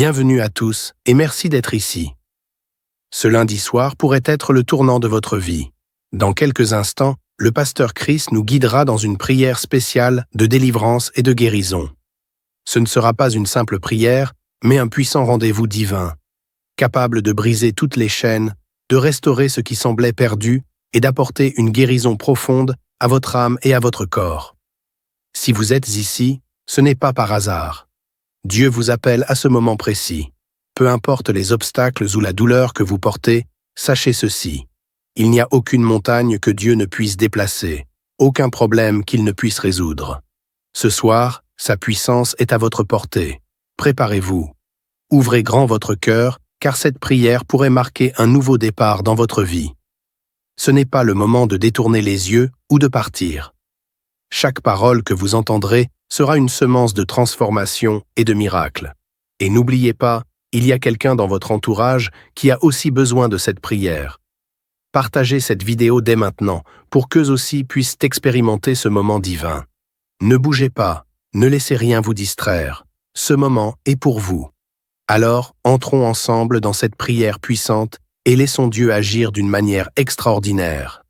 Bienvenue à tous et merci d'être ici. Ce lundi soir pourrait être le tournant de votre vie. Dans quelques instants, le pasteur Chris nous guidera dans une prière spéciale de délivrance et de guérison. Ce ne sera pas une simple prière, mais un puissant rendez-vous divin, capable de briser toutes les chaînes, de restaurer ce qui semblait perdu et d'apporter une guérison profonde à votre âme et à votre corps. Si vous êtes ici, ce n'est pas par hasard. Dieu vous appelle à ce moment précis. Peu importe les obstacles ou la douleur que vous portez, sachez ceci. Il n'y a aucune montagne que Dieu ne puisse déplacer, aucun problème qu'il ne puisse résoudre. Ce soir, sa puissance est à votre portée. Préparez-vous. Ouvrez grand votre cœur, car cette prière pourrait marquer un nouveau départ dans votre vie. Ce n'est pas le moment de détourner les yeux ou de partir. Chaque parole que vous entendrez sera une semence de transformation et de miracle. Et n'oubliez pas, il y a quelqu'un dans votre entourage qui a aussi besoin de cette prière. Partagez cette vidéo dès maintenant pour qu'eux aussi puissent expérimenter ce moment divin. Ne bougez pas, ne laissez rien vous distraire. Ce moment est pour vous. Alors, entrons ensemble dans cette prière puissante et laissons Dieu agir d'une manière extraordinaire.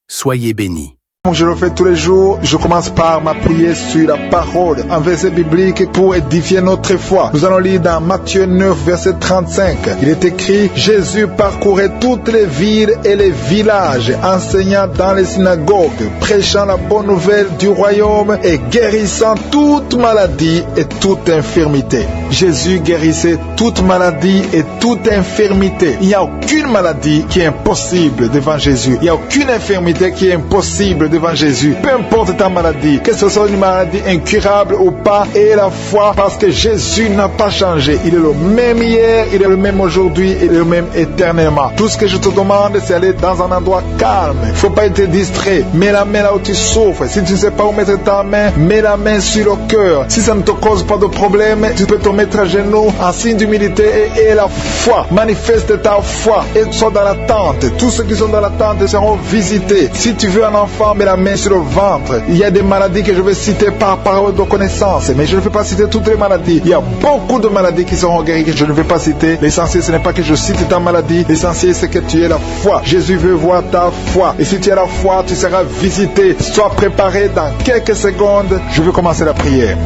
Soyez bénis. Je le fais tous les jours, je commence par m'appuyer sur la parole, un verset biblique pour édifier notre foi. Nous allons lire dans Matthieu 9, verset 35. Il est écrit, Jésus parcourait toutes les villes et les villages, enseignant dans les synagogues, prêchant la bonne nouvelle du royaume et guérissant toute maladie et toute infirmité. Jésus guérissait toute maladie et toute infirmité. Il n'y a aucune maladie qui est impossible devant Jésus. Il n'y a aucune infirmité qui est impossible devant Jésus. Peu importe ta maladie, que ce soit une maladie incurable ou pas, et la foi, parce que Jésus n'a pas changé. Il est le même hier, il est le même aujourd'hui, il est le même éternellement. Tout ce que je te demande, c'est aller dans un endroit calme. Il ne faut pas être distrait. Mets la main là où tu souffres. Si tu ne sais pas où mettre ta main, mets la main sur le cœur. Si ça ne te cause pas de problème, tu peux te mettre à genoux en signe d'humilité et la foi. Manifeste ta foi et sois dans l'attente. Tous ceux qui sont dans l'attente seront visités. Si tu veux un enfant, mets la main sur le ventre. Il y a des maladies que je vais citer par parole de connaissance, mais je ne vais pas citer toutes les maladies. Il y a beaucoup de maladies qui seront guéries que je ne vais pas citer. L'essentiel, ce n'est pas que je cite ta maladie. L'essentiel, c'est que tu aies la foi. Jésus veut voir ta foi. Et si tu as la foi, tu seras visité. Sois préparé dans quelques secondes. Je vais commencer la prière.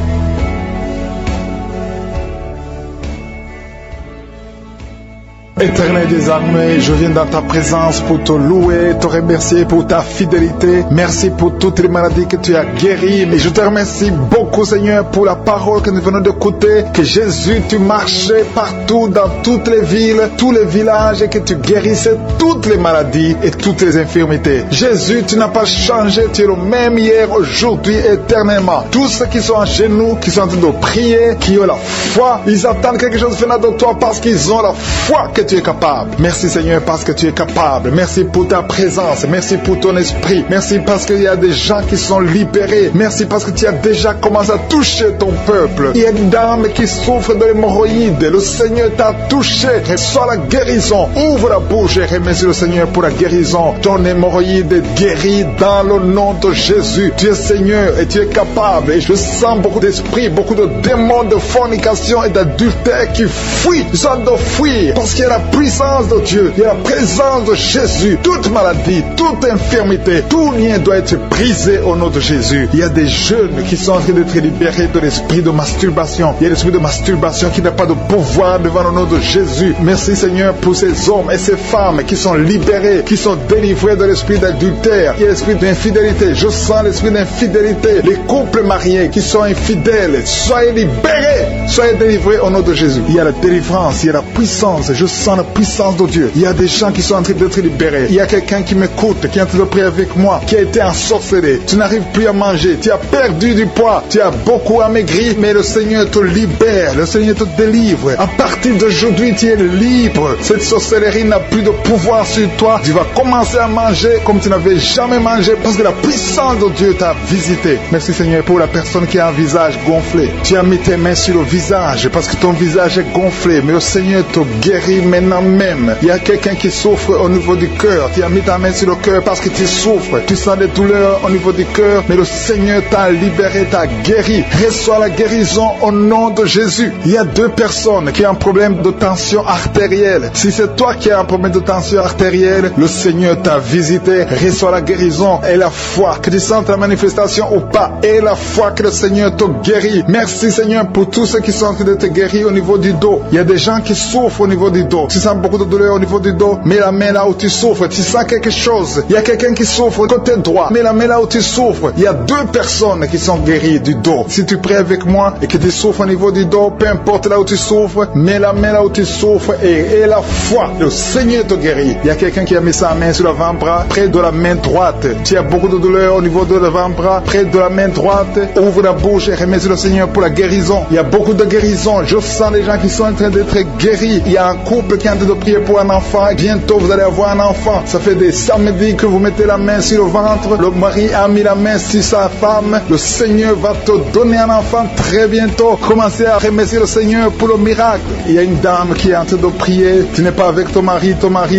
Éternel des armées, je viens dans ta présence pour te louer, te remercier pour ta fidélité. Merci pour toutes les maladies que tu as guéries. Et je te remercie beaucoup, Seigneur, pour la parole que nous venons d'écouter. Que Jésus, tu marchais partout, dans toutes les villes, tous les villages, et que tu guérissais toutes les maladies et toutes les infirmités. Jésus, tu n'as pas changé, tu es le même hier, aujourd'hui, éternellement. Tous ceux qui sont à genoux, qui sont en train de prier, qui ont la foi, ils attendent quelque chose venant de toi parce qu'ils ont la foi que tu es capable. Merci Seigneur parce que tu es capable. Merci pour ta présence. Merci pour ton esprit. Merci parce qu'il y a des gens qui sont libérés. Merci parce que tu as déjà commencé à toucher ton peuple. Il y a une dame qui souffre de l'hémorroïde. Le Seigneur t'a touché. Reçois la guérison. Ouvre la bouche et remercie le Seigneur pour la guérison. Ton hémorroïde est guérie dans le nom de Jésus. Tu es Seigneur et tu es capable. Et je sens beaucoup d'esprits, beaucoup de démons de fornication et d'adultère qui fuient. Ils sont de fuir parce qu'il y a la puissance de Dieu, il y a la présence de Jésus. Toute maladie, toute infirmité, tout lien doit être brisé au nom de Jésus. Il y a des jeunes qui sont en train d'être libérés de l'esprit de masturbation. Il y a l'esprit de masturbation qui n'a pas de pouvoir devant le nom de Jésus. Merci Seigneur pour ces hommes et ces femmes qui sont libérés, qui sont délivrés de l'esprit d'adultère. Il y a l'esprit d'infidélité. Je sens l'esprit d'infidélité. Les couples mariés qui sont infidèles, soyez libérés, soyez délivrés au nom de Jésus. Il y a la délivrance, il y a la puissance. Je sens la puissance de Dieu. Il y a des gens qui sont en train d'être libérés. Il y a quelqu'un qui m'écoute, qui est en train de prier avec moi, qui a été ensorcelé. Tu n'arrives plus à manger. Tu as perdu du poids. Tu as beaucoup amaigri, mais le Seigneur te libère. Le Seigneur te délivre. À partir d'aujourd'hui, tu es libre. Cette sorcellerie n'a plus de pouvoir sur toi. Tu vas commencer à manger comme tu n'avais jamais mangé parce que la puissance de Dieu t'a visité. Merci Seigneur pour la personne qui a un visage gonflé. Tu as mis tes mains sur le visage parce que ton visage est gonflé. Mais le Seigneur te guérit maintenant. maintenant même. Il y a quelqu'un qui souffre au niveau du cœur. Tu as mis ta main sur le cœur parce que tu souffres. Tu sens des douleurs au niveau du cœur, mais le Seigneur t'a libéré, t'a guéri. Reçois la guérison au nom de Jésus. Il y a 2 personnes qui ont un problème de tension artérielle. Si c'est toi qui as un problème de tension artérielle, le Seigneur t'a visité. Reçois la guérison et la foi. Que tu sentes la manifestation ou pas, et la foi que le Seigneur te guérit. Merci Seigneur pour tous ceux qui sont en train de te guérir au niveau du dos. Il y a des gens qui souffrent au niveau du dos. Tu sens beaucoup de douleur au niveau du dos, mets la main là où tu souffres. Tu sens quelque chose. Il y a quelqu'un qui souffre côté droit, mets la main là où tu souffres. Il y a 2 personnes qui sont guéries du dos. Si tu pries avec moi et que tu souffres au niveau du dos, peu importe là où tu souffres, mets la main là où tu souffres et la foi. Le Seigneur te guérit. Il y a quelqu'un qui a mis sa main sur l'avant-bras, près de la main droite. Tu as beaucoup de douleur au niveau de l'avant-bras, près de la main droite. Ouvre la bouche et remercie le Seigneur pour la guérison. Il y a beaucoup de guérison. Je sens les gens qui sont en train d'être guéris. Il y a un couple qui est en train de prier pour un enfant. Bientôt vous allez avoir un enfant. Ça fait des samedis que vous mettez la main sur le ventre. Le mari a mis la main sur sa femme. Le Seigneur va te donner un enfant très bientôt. Commencez à remercier le Seigneur pour le miracle. Il y a une dame qui est en train de prier. Tu n'es pas avec ton mari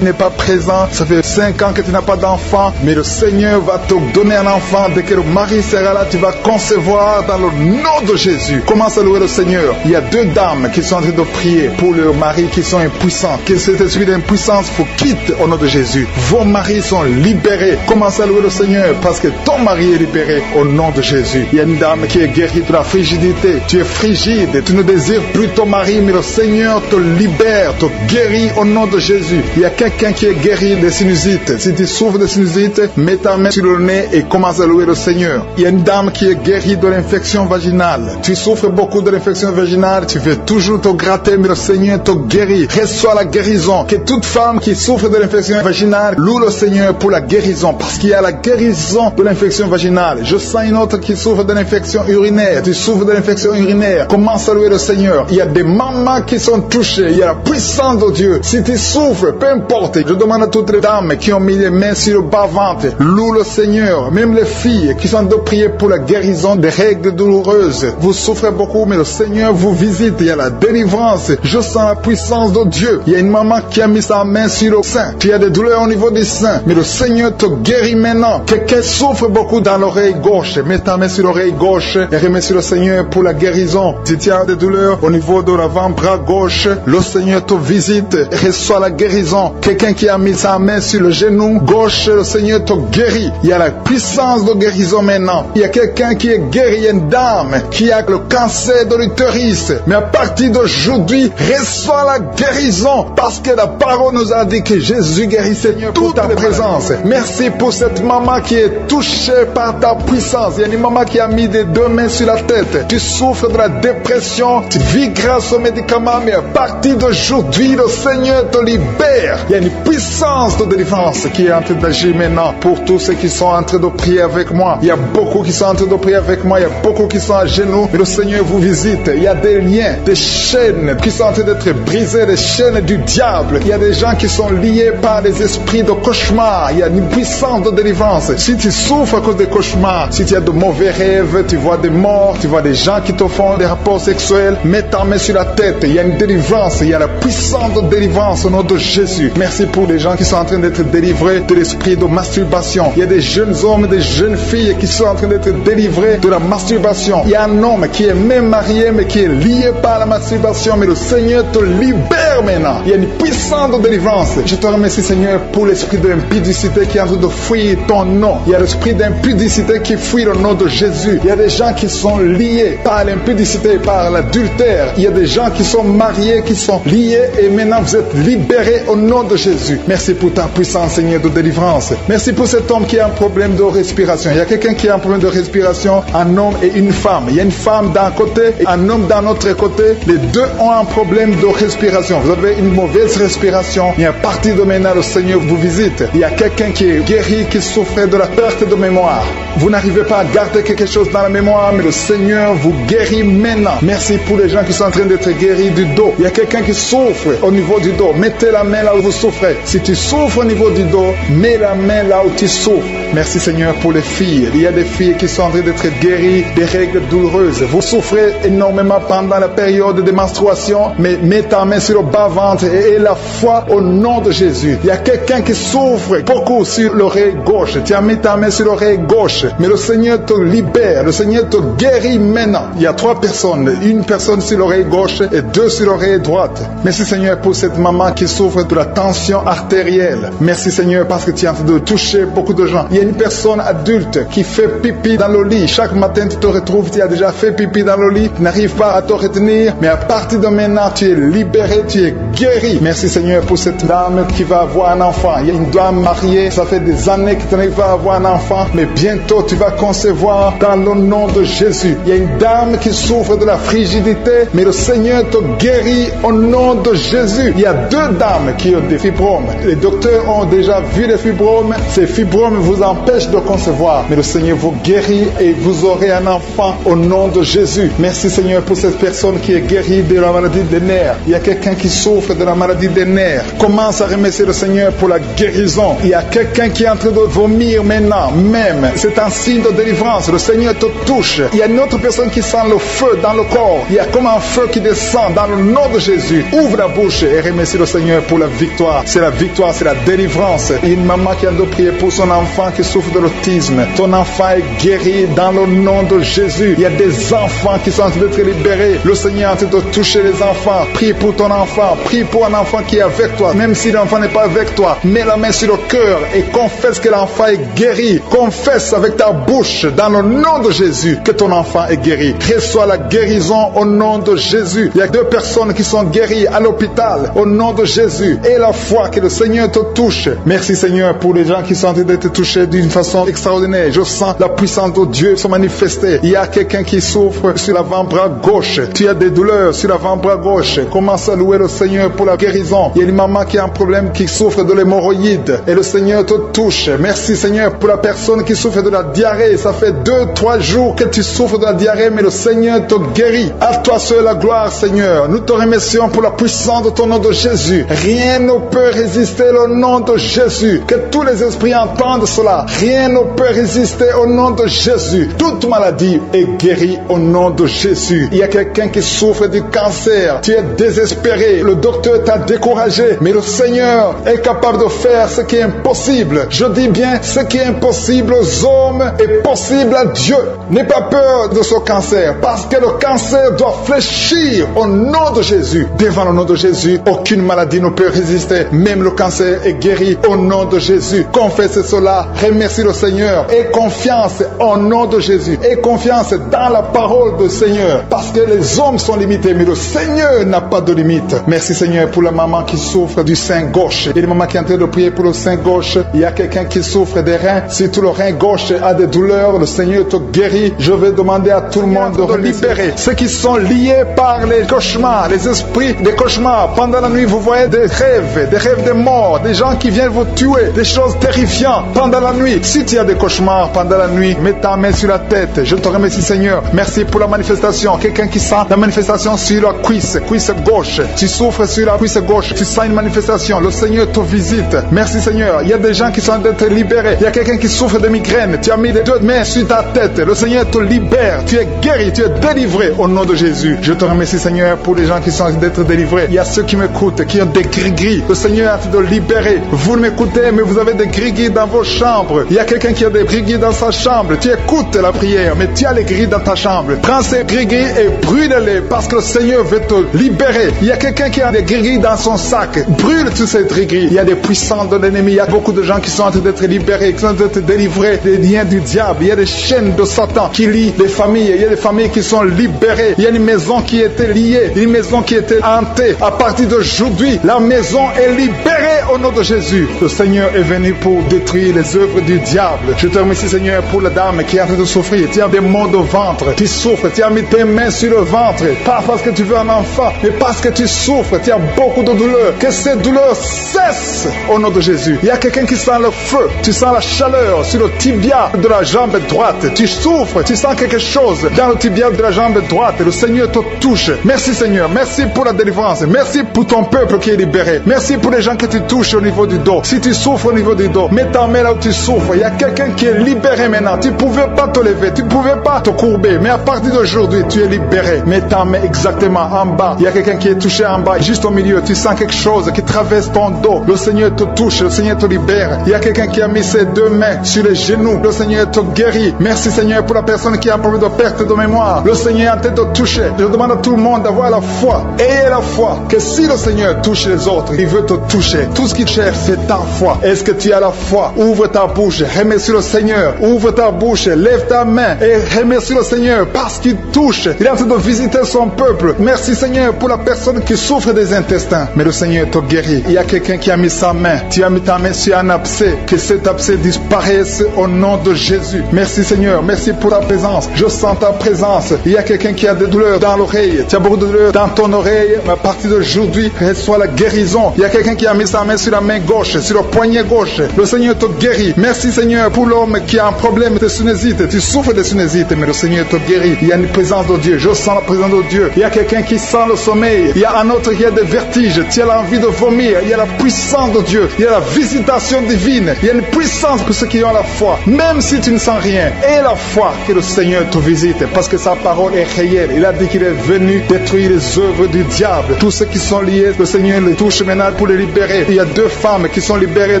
n'est pas présent. Ça fait 5 ans que tu n'as pas d'enfant, mais le Seigneur va te donner un enfant. Dès que le mari sera là, tu vas concevoir dans le nom de Jésus. Commence à louer le Seigneur. Il y a 2 dames qui sont en train de prier pour leurs maris qui sont impuissants. Que cet esprit d'impuissance vous quitte au nom de Jésus. Vos maris sont libérés. Commence à louer le Seigneur parce que ton mari est libéré au nom de Jésus. Il y a une dame qui est guérie de la frigidité. Tu es frigide, tu ne désires plus ton mari, mais le Seigneur te libère, te guérit au nom de Jésus. Il y a quelqu'un qui est guéri des sinusites. Si tu souffres de sinusite, mets ta main sur le nez et commence à louer le Seigneur. Il y a une dame qui est guérie de l'infection vaginale. Tu souffres beaucoup de l'infection vaginale, tu veux toujours te gratter, mais le Seigneur te guérit. Reçois la guérison. Que toute femme qui souffre de l'infection vaginale loue le Seigneur pour la guérison, parce qu'il y a la guérison de l'infection vaginale. Je sens une autre qui souffre de l'infection urinaire. Tu souffres de l'infection urinaire. Commence à louer le Seigneur. Il y a des mamans qui sont touchées. Il y a la puissance de Dieu. Si tu souffres, peu importe. Je demande à toutes les dames qui ont mis les mains sur le bas-ventre, loue le Seigneur. Même les filles qui sont de prier pour la guérison des règles douloureuses. Vous souffrez beaucoup, mais le Seigneur vous visite. Il y a la délivrance. Je sens la puissance de Dieu. Il y a une maman qui a mis sa main sur le sein. Tu as des douleurs au niveau du sein, mais le Seigneur te guérit maintenant. Quelqu'un souffre beaucoup dans l'oreille gauche. Mets ta main sur l'oreille gauche et remercie le Seigneur pour la guérison. Si tu as des douleurs au niveau de l'avant-bras gauche, le Seigneur te visite. Reçois la guérison. Quelqu'un qui a mis sa main sur le genou gauche, le Seigneur te guérit. Il y a la puissance de guérison maintenant. Il y a quelqu'un qui est guéri, il y a une dame qui a le cancer de l'utérus. Mais à partir d'aujourd'hui, reçois la guérison parce que la parole nous a dit que Jésus guérit, Seigneur, pour ta présence. Merci pour cette maman qui est touchée par ta puissance. Il y a une maman qui a mis des 2 mains sur la tête. Tu souffres de la dépression, tu vis grâce aux médicaments, mais à partir d'aujourd'hui, le Seigneur te libère. Il y a une puissance de délivrance qui est en train d'agir maintenant pour tous ceux qui sont en train de prier avec moi. Il y a beaucoup qui sont en train de prier avec moi. Il y a beaucoup qui sont à genoux. Mais le Seigneur vous visite. Il y a des liens, des chaînes qui sont en train d'être brisées, des chaînes du diable. Il y a des gens qui sont liés par des esprits de cauchemar. Il y a une puissance de délivrance. Si tu souffres à cause des cauchemars, si tu as de mauvais rêves, tu vois des morts, tu vois des gens qui te font des rapports sexuels, mets ta main sur la tête. Il y a une délivrance. Il y a la puissance de délivrance au nom de Jésus. Merci pour les gens qui sont en train d'être délivrés de l'esprit de masturbation. Il y a des jeunes hommes, des jeunes filles qui sont en train d'être délivrés de la masturbation. Il y a un homme qui est même marié mais qui est lié par la masturbation, mais le Seigneur te libère maintenant. Il y a une puissance de délivrance. Je te remercie, Seigneur, pour l'esprit de l'impudicité qui est en train de fuir ton nom. Il y a l'esprit d'impudicité qui fuit le nom de Jésus. Il y a des gens qui sont liés par l'impudicité, par l'adultère. Il y a des gens qui sont mariés, qui sont liés, et maintenant vous êtes libérés au nom de Jésus. Merci pour ta puissance, Seigneur, de délivrance. Merci pour cet homme qui a un problème de respiration. Il y a quelqu'un qui a un problème de respiration, un homme et une femme. Il y a une femme d'un côté et un homme d'un autre côté. Les deux ont un problème de respiration. Vous avez une mauvaise respiration. Et à partir de maintenant, le Seigneur vous visite. Il y a quelqu'un qui est guéri, qui souffrait de la perte de mémoire. Vous n'arrivez pas à garder quelque chose dans la mémoire, mais le Seigneur vous guérit maintenant. Merci pour les gens qui sont en train d'être guéris du dos. Il y a quelqu'un qui souffre au niveau du dos. Mettez la main là où vous souffrez. Si tu souffres au niveau du dos, mets la main là où tu souffres. Merci, Seigneur, pour les filles. Il y a des filles qui sont en train d'être guéries des règles douloureuses. Vous souffrez énormément pendant la période de menstruation, mais mets ta main sur le bas-ventre et la foi au nom de Jésus. Il y a quelqu'un qui souffre beaucoup sur l'oreille gauche. Tu as mis ta main sur l'oreille gauche, mais le Seigneur te libère, le Seigneur te guérit maintenant. Il y a 3 personnes, une personne sur l'oreille gauche et 2 sur l'oreille droite. Merci Seigneur pour cette maman qui souffre de la tension artérielle. Merci Seigneur parce que tu es en train de toucher beaucoup de gens. Il y a une personne adulte qui fait pipi dans le lit. Chaque matin tu te retrouves, tu as déjà fait pipi dans le lit, tu n'arrives pas à te retenir, mais à partir de maintenant tu es libéré, tu es guéri. Merci Seigneur pour cette dame qui va avoir un enfant. Il y a une dame mariée, ça fait des années que tu n'arrives pas à avoir un enfant, mais bientôt tu vas concevoir dans le nom de Jésus. Il y a une dame qui souffre de la frigidité, mais le Seigneur te guérit au nom de Jésus. Il y a 2 dames qui ont des fibromes. Les docteurs ont déjà vu les fibromes. Ces fibromes vous empêchent de concevoir, mais le Seigneur vous guérit et vous aurez un enfant au nom de Jésus. Merci Seigneur pour cette personne qui est guérie de la maladie des nerfs. Il y a quelqu'un qui souffre de la maladie des nerfs. Commence à remercier le Seigneur pour la guérison. Il y a quelqu'un qui est en train de vomir maintenant, même. C'est un signe de délivrance. Le Seigneur te touche. Il y a une autre personne qui sent le feu dans le corps. Il y a comme un feu qui descend dans le nom de Jésus. Ouvre la bouche et remercie le Seigneur pour la victoire. C'est la victoire, c'est la délivrance. Il y a une maman qui a de prier pour son enfant qui souffre de l'autisme. Ton enfant est guéri dans le nom de Jésus. Il y a des enfants qui sont en train d'être libérés. Le Seigneur est en train de toucher les enfants. Prie pour ton enfant. Prie pour un enfant qui est avec toi. Même si l'enfant n'est pas avec toi, mets la main sur le cœur et confesse que l'enfant est guéri. Confesse avec ta bouche dans le nom de Jésus que ton enfant est guéri. Reçois la guérison au nom de Jésus. Il y a 2 personnes qui sont guéries à l'hôpital au nom de Jésus. Et la foi que le Seigneur te touche. Merci Seigneur pour les gens qui sont en train d'être touchés d'une façon extraordinaire. Je sens la puissance de Dieu se manifester. Il y a quelqu'un qui souffre sur l'avant-bras gauche. Tu as des douleurs sur l'avant-bras gauche. Commence à louer le Seigneur pour la guérison. Il y a une maman qui a un problème, qui souffre de l'hémorroïde. Et le Seigneur te touche. Merci Seigneur pour la personne qui souffre de la diarrhée. Ça fait 2-3 jours que tu souffres de la diarrhée, mais le Seigneur te guérit. À toi seul la gloire Seigneur. Nous te remercions pour la puissance de ton nom de Jésus. Rien ne peut résister au nom de Jésus. Que tous les esprits entendent cela. Rien ne peut résister au nom de Jésus. Toute maladie est guérie au nom de Jésus. Il y a quelqu'un qui souffre du cancer. Tu es désespéré. Le docteur t'a découragé. Mais le Seigneur est capable de faire ce qui est impossible. Je dis bien, ce qui est impossible aux hommes est possible à Dieu. N'aie pas peur de ce cancer, parce que le cancer doit fléchir au nom de Jésus. Devant le nom de Jésus, aucune maladie ne peut résister. Même le cancer est guéri au nom de Jésus. Confesse cela, remercie le Seigneur. Aie confiance au nom de Jésus. Aie confiance dans la parole du Seigneur, parce que les hommes sont limités, mais le Seigneur n'a pas de limite. Merci Seigneur pour la maman qui souffre du sein gauche. Il y a une maman qui est en train de prier pour le sein gauche. Il y a quelqu'un qui souffre des reins. Si tout le rein gauche a des douleurs, le Seigneur te guérit. Je vais demander à tout le monde de libérer ceux qui sont liés par les cauchemars, les esprits des cauchemars. Pendant la nuit, vous voyez des rêves de mort, des gens qui viennent vous tuer, des choses terrifiantes pendant la nuit. Si tu as des cauchemars pendant la nuit, mets ta main sur la tête. Je te remercie Seigneur. Merci pour la manifestation. Quelqu'un qui sent la manifestation sur la cuisse gauche. Tu souffres sur la cuisse gauche. Tu sens une manifestation. Le Seigneur te visite. Merci Seigneur. Il y a des gens qui sont d'être libérés. Il y a quelqu'un qui souffre de migraine. Tu as mis les 2 mains sur ta tête. Le Seigneur te libère. Tu es guéri. Tu es délivré au nom de Jésus. Je te remercie Seigneur pour les gens qui sont d'être délivrés. Il y a ceux qui m'écoutent, qui ont des gris-gris. Le Seigneur a fait de libérer. Vous m'écoutez, mais vous avez des gris-gris dans vos chambres. Il y a quelqu'un qui a des gris-gris dans sa chambre. Tu écoutes la prière, mais tu as les gris dans ta chambre. Prends ces gris-gris et brûle-les, parce que le Seigneur veut te libérer. Il y a quelqu'un qui a des gris-gris dans son sac. Brûle tous ces gris-gris. Il y a des puissants de l'ennemi. Il y a beaucoup de gens qui sont en train d'être libérés, qui sont en train d'être délivrés des liens du diable. Il y a des chaînes de Satan qui lient des familles. Il y a des familles qui sont libérées. Il y a une maison qui était liée, une maison qui était hantée. À partir d'aujourd'hui, la maison est libérée au nom de Jésus. Le Seigneur est venu pour détruire les œuvres du diable. Je te remercie Seigneur pour la dame qui est en train de souffrir. Tu as des maux de ventre, tu souffres, tu as mis tes mains sur le ventre, pas parce que tu veux un enfant, mais parce que tu souffres, tu as beaucoup de douleurs. Que ces douleurs cessent au nom de Jésus. Il y a quelqu'un qui sent le feu, tu sens la chaleur sur le tibia de la jambe droite. Tu souffres, tu sens quelque chose dans le tibia de la jambe droite. Le Seigneur te touche. Merci Seigneur, merci pour la délivrance. Merci pour ton peuple qui est libéré. Merci pour les gens que tu touches au niveau du dos. Si tu souffres au niveau du dos, mets ta main là où tu souffres. Il y a quelqu'un qui est libéré maintenant. Tu ne pouvais pas te lever, tu ne pouvais pas te courber, mais à partir d'aujourd'hui, tu es libéré. Mets ta main exactement en bas. Il y a quelqu'un qui est touché en bas. là-bas, juste au milieu, tu sens quelque chose qui traverse ton dos. Le Seigneur te touche, le Seigneur te libère. Il y a quelqu'un qui a mis ses deux mains sur les genoux. Le Seigneur te guérit. Merci Seigneur pour la personne qui a un problème de perte de mémoire. Le Seigneur est en train de toucher. Je demande à tout le monde d'avoir la foi. Ayez la foi que si le Seigneur touche les autres, il veut te toucher. Tout ce qu'il cherche, c'est ta foi. Est-ce que tu as la foi? Ouvre ta bouche, remercie le Seigneur. Ouvre ta bouche, lève ta main et remercie le Seigneur parce qu'il touche. Il est en train de visiter son peuple. Merci Seigneur pour la personne qui souffre des intestins. Mais le Seigneur te guérit. Il y a quelqu'un qui a mis sa main. Tu as mis ta main sur un abcès. Que cet abcès disparaisse au nom de Jésus. Merci Seigneur. Merci pour ta présence. Je sens ta présence. Il y a quelqu'un qui a des douleurs dans l'oreille. Tu as beaucoup de douleurs dans ton oreille. Mais à partir d'aujourd'hui, reçois la guérison. Il y a quelqu'un qui a mis sa main sur la main gauche, sur le poignet gauche. Le Seigneur te guérit. Merci Seigneur pour l'homme qui a un problème de sinusite. Tu souffres de sinusite, mais le Seigneur te guérit. Il y a une présence de Dieu. Je sens la présence de Dieu. Il y a quelqu'un qui sent le sommeil. Il y a un autre qui a des vertiges. Tu as l'envie de vomir. Il y a la puissance de Dieu. Il y a la visitation divine. Il y a une puissance pour ceux qui ont la foi. Même si tu ne sens rien, aie la foi que le Seigneur te visite. Parce que sa parole est réelle. Il a dit qu'il est venu détruire les œuvres du diable. Tous ceux qui sont liés, le Seigneur les touche maintenant pour les libérer. Il y a 2 femmes qui sont libérées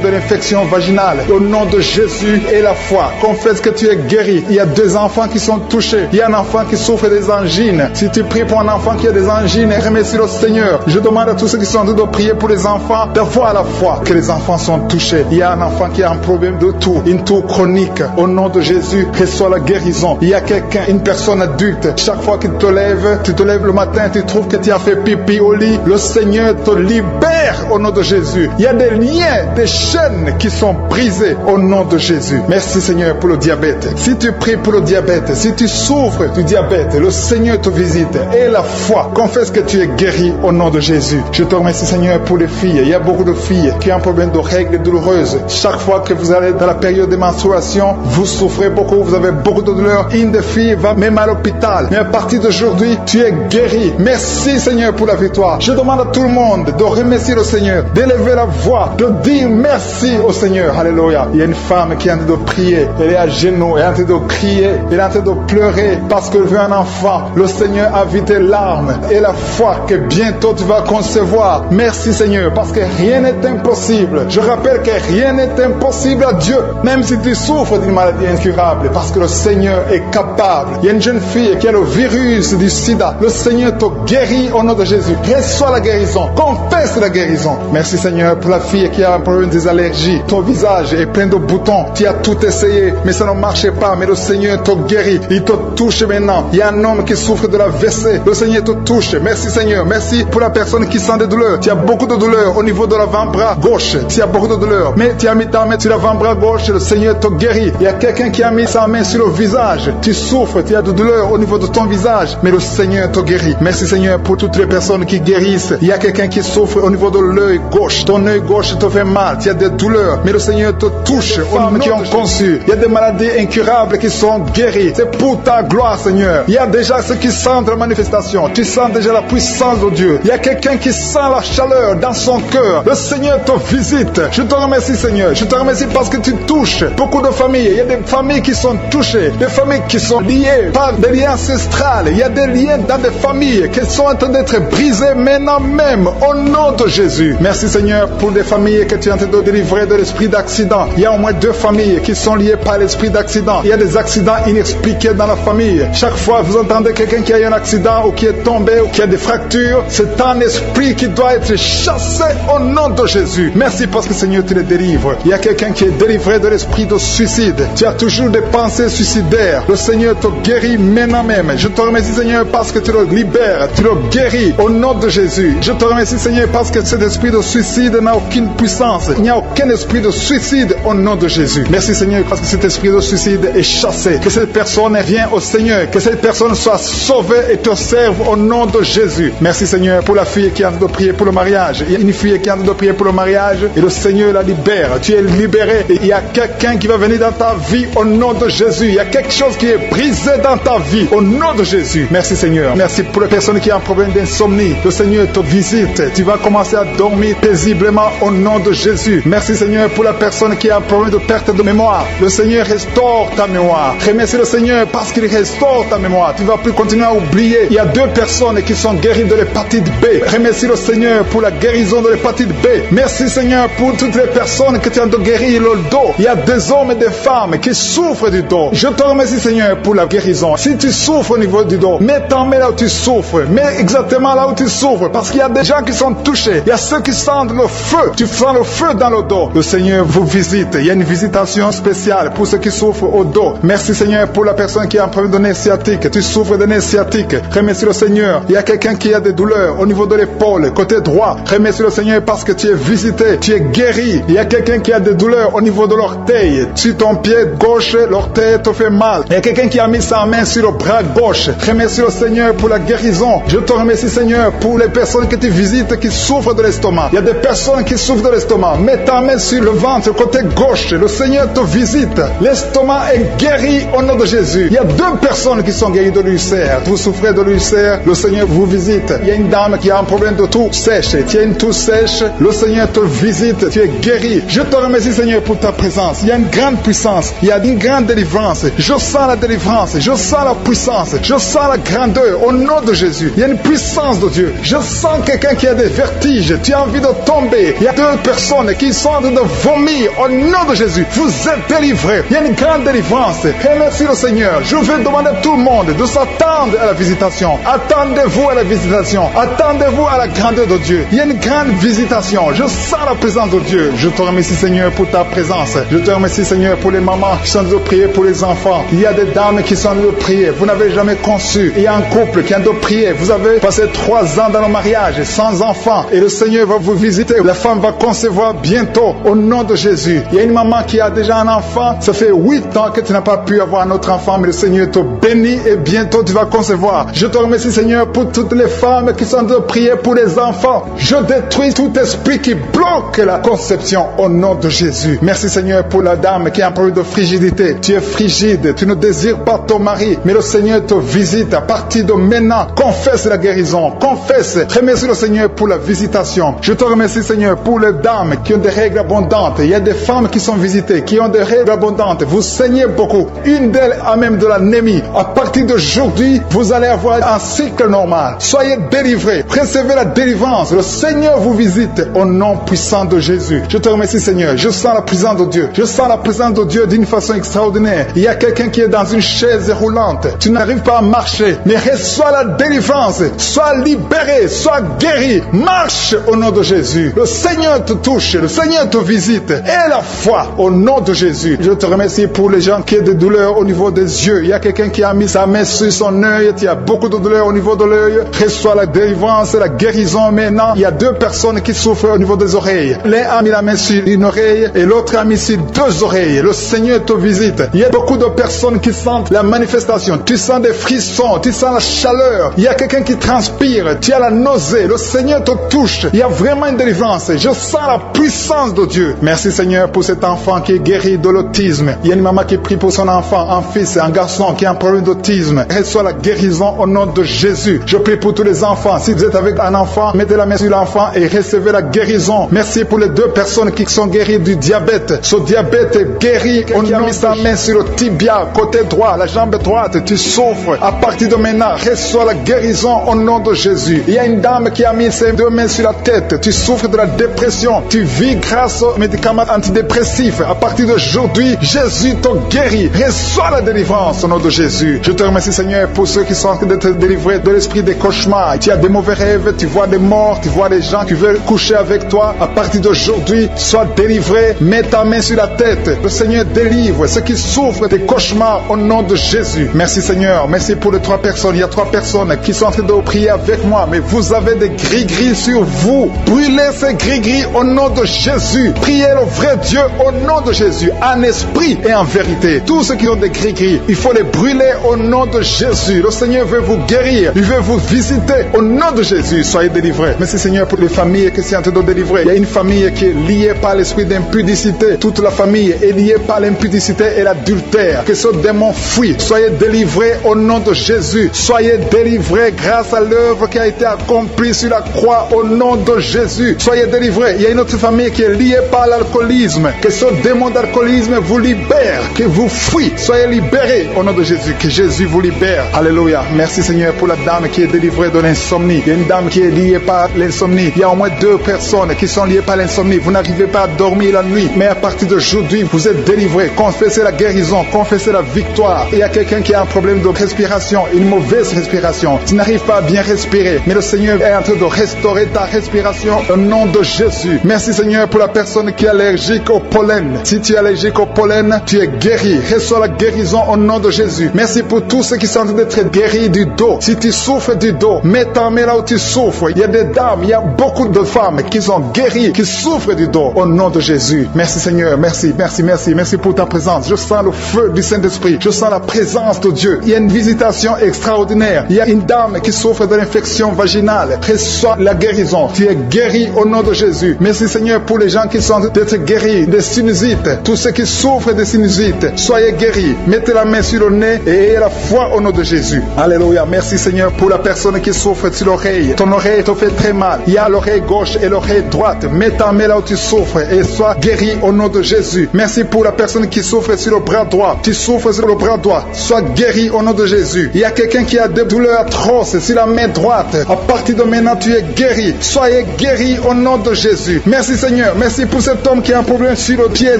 de l'infection vaginale. Au nom de Jésus et la foi, confesse que tu es guéri. Il y a 2 enfants qui sont touchés. Il y a un enfant qui souffre des angines. Si tu pries pour un enfant qui a des angines, remercie le Seigneur. Je demande à tous ceux qui sont en train de prier pour les enfants d'avoir la foi que les enfants sont touchés. Il y a un enfant qui a un problème de toux, une toux chronique. Au nom de Jésus, reçois la guérison. Il y a quelqu'un, une personne adulte, chaque fois qu'il te lève, tu te lèves le matin, tu trouves que tu as fait pipi au lit, le Seigneur te libère au nom de Jésus. Il y a des liens, des chaînes qui sont brisées au nom de Jésus. Merci Seigneur pour le diabète. Si tu pries pour le diabète, si tu souffres du diabète, le Seigneur te visite. Et la foi, confesse que tu es guéri au nom de Jésus. Je te remercie Seigneur pour les filles. Il y a beaucoup de filles qui ont un problème de règles douloureuses. Chaque fois que vous allez dans la période de menstruation, vous souffrez beaucoup, vous avez beaucoup de douleurs. Une des filles va même à l'hôpital. Mais à partir d'aujourd'hui, tu es guéri. Merci Seigneur pour la victoire. Je demande à tout le monde de remercier le Seigneur, d'élever la voix, de dire merci au Seigneur. Alléluia. Il y a une femme qui est en train de prier. Elle est à genoux, elle est en train de crier, elle est en train de pleurer parce qu'elle veut un enfant. Le Seigneur a vu tes larmes et la foi que bientôt tu vas concevoir. Merci Seigneur parce que rien n'est impossible. Je rappelle que rien n'est impossible à Dieu, même si tu souffres d'une maladie incurable, parce que le Seigneur est capable. Il y a une jeune fille qui a le virus du sida. Le Seigneur te guérit au nom de Jésus. Reçois la guérison. Confesse la guérison. Merci Seigneur pour la fille qui a un problème des allergies. Ton visage est plein de boutons. Tu as tout essayé, mais ça ne marchait pas. Mais le Seigneur te guérit. Il te touche maintenant. Il y a un homme qui souffre de la WC. Le Seigneur te touche. Merci Seigneur. Merci pour la personne qui sent des douleurs. Tu as beaucoup de douleurs au niveau de l'avant-bras gauche. Tu as beaucoup de douleurs. Mais tu as mis ta main sur l'avant-bras gauche. Le Seigneur te guérit. Il y a quelqu'un qui a mis sa main sur le visage. Tu souffres. Tu as de douleurs au niveau de ton visage. Mais le Seigneur te guérit. Merci Seigneur pour toutes les personnes qui guérissent. Il y a quelqu'un qui souffre au niveau de l'œil gauche. Ton œil gauche te fait mal. Tu as des douleurs. Mais le Seigneur te touche. Aux femmes qui ont conçu. Il y a des maladies incurables qui sont guéries. C'est pour ta gloire Seigneur. Il y a déjà ceux qui sentent la manifestation. Tu sens déjà la puissance de Dieu. Il y a quelqu'un qui sent la chaleur dans son cœur. Le Seigneur te visite. Je te remercie Seigneur. Je te remercie parce que tu touches beaucoup de familles. Il y a des familles qui sont touchées. Des familles qui sont liées par des liens ancestrales. Il y a des liens dans des familles qui sont en train d'être brisés maintenant même au nom de Jésus. Merci Seigneur pour des familles que tu es en train de délivrer de l'esprit d'accident. Il y a au moins 2 familles qui sont liées par l'esprit d'accident. Il y a des accidents inexpliqués dans la famille. Chaque fois vous entendez quelqu'un qui a eu un accident ou qui est tombé ou qui a des fractures, c'est un esprit qui doit être chassé au nom de Jésus. Merci parce que Seigneur tu les délivres. Il y a quelqu'un qui est délivré de l'esprit de suicide. Tu as toujours des pensées suicidaires. Le Seigneur te guérit maintenant même. Je te remercie Seigneur parce que tu le libères, tu le guéris au nom de Jésus. Je te remercie Seigneur parce que cet esprit de suicide n'a aucune puissance. Il n'y a aucun esprit de suicide au nom de Jésus. Merci Seigneur parce que cet esprit de suicide est chassé. Que cette personne vienne au Seigneur. Que cette personne soit sauvée et te serve au nom de Jésus. Merci Seigneur pour la fille qui est en train de prier pour le mariage. Il y a une fille qui est en train de prier pour le mariage et le Seigneur la libère. Tu es libéré et il y a quelqu'un qui va venir dans ta vie au nom de Jésus. Il y a quelque chose qui est brisé dans ta vie au nom de Jésus. Merci Seigneur. Merci pour les personnes qui ont un problème d'insomnie. Le Seigneur te visite. Tu vas commencer à dormir dormir paisiblement au nom de Jésus. Merci Seigneur pour la personne qui a un problème de perte de mémoire. Le Seigneur restaure ta mémoire. Remercie le Seigneur parce qu'il restaure ta mémoire. Tu ne vas plus continuer à oublier. Il y a 2 personnes qui sont guéries de l'hépatite B. Remercie le Seigneur pour la guérison de l'hépatite B. Merci Seigneur pour toutes les personnes que tu as guéri le dos. Il y a des hommes et des femmes qui souffrent du dos. Je te remercie Seigneur pour la guérison. Si tu souffres au niveau du dos, mets ta main là où tu souffres. Mets exactement là où tu souffres. Parce qu'il y a des gens qui sont touchés. Il y a ceux qui sentent le feu. Tu sens le feu dans le dos. Le Seigneur vous visite. Il y a une visitation spéciale pour ceux qui souffrent au dos. Merci Seigneur pour la personne qui a un problème de nez sciatique. Tu souffres de nez sciatique. Remercie le Seigneur. Il y a quelqu'un qui a des douleurs au niveau de l'épaule, côté droit. Remercie le Seigneur parce que tu es visité. Tu es guéri. Il y a quelqu'un qui a des douleurs au niveau de l'orteil. Sur ton pied gauche, l'orteil te fait mal. Il y a quelqu'un qui a mis sa main sur le bras gauche. Remercie le Seigneur pour la guérison. Je te remercie Seigneur pour les personnes que tu visites qui souffrent de l'estomac. Il y a des personnes qui souffrent de l'estomac. Mets ta main sur le ventre, côté gauche. Le Seigneur te visite. L'estomac est guéri au nom de Jésus. Il y a 2 personnes qui sont guéries de l'ulcère. Vous souffrez de l'ulcère, le Seigneur vous visite. Il y a une dame qui a un problème de toux sèche. Tu as une toux sèche, le Seigneur te visite. Tu es guéri. Je te remercie Seigneur pour ta présence. Il y a une grande puissance. Il y a une grande délivrance. Je sens la délivrance. Je sens la puissance. Je sens la grandeur au nom de Jésus. Il y a une puissance de Dieu. Je sens quelqu'un qui a des vertiges. Tu as envie de tomber. Il y a 2 personnes qui sont en train de vomir au nom de Jésus. Vous êtes délivrés. Il y a une grande délivrance. Remercie le Seigneur. Je vais demander à tout le monde de s'attendre à la visitation. Attendez-vous à la visitation. Attendez-vous à la grandeur de Dieu. Il y a une grande visitation. Je sens la présence de Dieu. Je te remercie Seigneur pour ta présence. Je te remercie Seigneur pour les mamans qui sont en train de prier pour les enfants. Il y a des dames qui sont en train de prier. Vous n'avez jamais conçu. Il y a un couple qui est en train de prier. Vous avez passé 3 ans dans le mariage sans enfants. Et le Seigneur va vous visiter. La femme va concevoir bientôt au nom de Jésus. Il y a une maman qui a déjà un enfant. Ça fait 8 ans que tu n'as pas pu avoir un autre enfant. Mais le Seigneur te bénit et bientôt tu vas concevoir. Je te remercie Seigneur pour toutes les femmes qui sont en train de prier pour les enfants. Je détruis tout esprit qui bloque la conception au nom de Jésus. Merci Seigneur pour la dame qui a un problème de frigidité. Tu es frigide, tu ne désires pas ton mari, mais le Seigneur te visite à partir de maintenant. Confesse la guérison, confesse. Remercie le Seigneur pour la visitation. Je te remercie Seigneur pour les dames qui ont des règles abondantes. Il y a des femmes qui sont visitées, qui ont des règles abondantes. Vous saignez beaucoup. Une d'elles a même de l'anémie. À partir d'aujourd'hui, vous allez avoir un cycle normal. Soyez délivrés. Recevez la délivrance. Le Seigneur vous visite au nom puissant de Jésus. Je te remercie Seigneur. Je sens la présence de Dieu. Je sens la présence de Dieu d'une façon extraordinaire. Il y a quelqu'un qui est dans une chaise roulante. Tu n'arrives pas à marcher, mais reçois la délivrance. Sois libéré, sois guéri. Marche au nom de Jésus. Le Seigneur te touche. Le Seigneur te visite. Et la foi au nom de Jésus. Je te remercie pour les gens qui ont des douleurs au niveau des yeux. Il y a quelqu'un qui a mis sa main sur son œil. Il y a beaucoup de douleurs au niveau de l'œil. Reçois la délivrance, la guérison maintenant. Il y a 2 personnes qui souffrent au niveau des oreilles. L'un a mis la main sur une oreille et l'autre a mis sur 2 oreilles. Le Seigneur te visite. Il y a beaucoup de personnes qui sentent la manifestation. Tu sens des frissons, tu sens la chaleur. Il y a quelqu'un qui transpire, tu as la nausée. Le Seigneur te touche. Il y a vraiment une délivrance. Je sens la puissance de Dieu. Merci Seigneur pour cet enfant qui est guéri de l'autisme. Il y a une maman qui prie pour son enfant, un fils, un garçon qui a un problème d'autisme. Reçois la guérison au nom de Jésus. Je prie pour tous les enfants. Si vous êtes avec un enfant, mettez la main sur l'enfant et recevez la guérison. Merci pour les 2 personnes qui sont guéries du diabète. Ce diabète est guéri. On a mis sa main sur le tibia, côté droit, la jambe droite. Tu souffres. À partir de maintenant, reçois la guérison au nom de Jésus. Il y a une dame qui a mis ses 2 mains sur la tête. Tu souffres de la dépression. Tu vis grâce aux médicaments antidépressifs. À partir d'aujourd'hui, Jésus te guérit. Reçois la délivrance au nom de Jésus. Je te remercie Seigneur pour ceux qui sont en train d'être délivrés de l'esprit des cauchemars. Tu as des mauvais rêves, tu vois des morts, tu vois des gens qui veulent coucher avec toi. À partir d'aujourd'hui, sois délivré. Mets ta main sur la tête. Le Seigneur délivre ceux qui souffrent des cauchemars au nom de Jésus. Merci Seigneur. Merci pour les 3 personnes. Il y a 3 personnes qui sont en train de prier avec moi. Mais vous avez des gris-gris sur vous. Brûlez ces gris-gris au nom de Jésus. Priez le vrai Dieu au nom de Jésus. En esprit et en vérité. Tous ceux qui ont des gris-gris, il faut les brûler au nom de Jésus. Le Seigneur veut vous guérir. Il veut vous visiter au nom de Jésus. Soyez délivrés. Merci Seigneur pour les familles qui sont en train de délivrer. Il y a une famille qui est liée par l'esprit d'impudicité. Toute la famille est liée par l'impudicité et l'adultère. Que ce démon fuit. Soyez délivrés au nom de Jésus. Soyez délivrés grâce à l'œuvre qui a été accomplie sur la croix au nom de Jésus, soyez délivrés. Il y a une autre famille qui est liée par l'alcoolisme. Que ce démon d'alcoolisme vous libère, que vous fuit. Soyez libérés au nom de Jésus. Que Jésus vous libère. Alléluia. Merci Seigneur pour la dame qui est délivrée de l'insomnie. Il y a une dame qui est liée par l'insomnie. Il y a au moins 2 personnes qui sont liées par l'insomnie. Vous n'arrivez pas à dormir la nuit, mais à partir d'aujourd'hui, vous êtes délivrés. Confessez la guérison, confessez la victoire. Il y a quelqu'un qui a un problème de respiration, une mauvaise respiration. Tu n'arrives pas à bien respirer, mais le Seigneur est en train de restaurer ta respiration au nom de Jésus. Merci Seigneur pour la personne qui est allergique au pollen. Si tu es allergique au pollen, tu es guéri. Reçois la guérison au nom de Jésus. Merci pour tous ceux qui sont en train d'être guéris du dos. Si tu souffres du dos, mets ta main là où tu souffres. Il y a des dames, il y a beaucoup de femmes qui sont guéries, qui souffrent du dos au nom de Jésus. Merci Seigneur, merci, merci, merci, merci pour ta présence. Je sens le feu du Saint-Esprit. Je sens la présence de Dieu. Il y a une visitation extraordinaire. Il y a une dame qui souffre de l'infection vaginale. Reçois la guérison. Tu es guéri au nom de Jésus. Merci Seigneur pour les gens qui sont d'être guéris des sinusites. Tous ceux qui souffrent de sinusites, soyez guéris. Mettez la main sur le nez et ayez la foi au nom de Jésus. Alléluia. Merci Seigneur pour la personne qui souffre sur l'oreille. Ton oreille te fait très mal. Il y a l'oreille gauche et l'oreille droite. Mets ta main là où tu souffres et sois guéri au nom de Jésus. Merci pour la personne qui souffre sur le bras droit. Tu souffres sur le bras droit. Sois guéri au nom de Jésus. Il y a quelqu'un qui a des douleurs atroces sur la main droite. À partir de maintenant, tu es guéri. Soyez guéri au nom de Jésus. Merci Seigneur. Merci pour cet homme qui a un problème sur le pied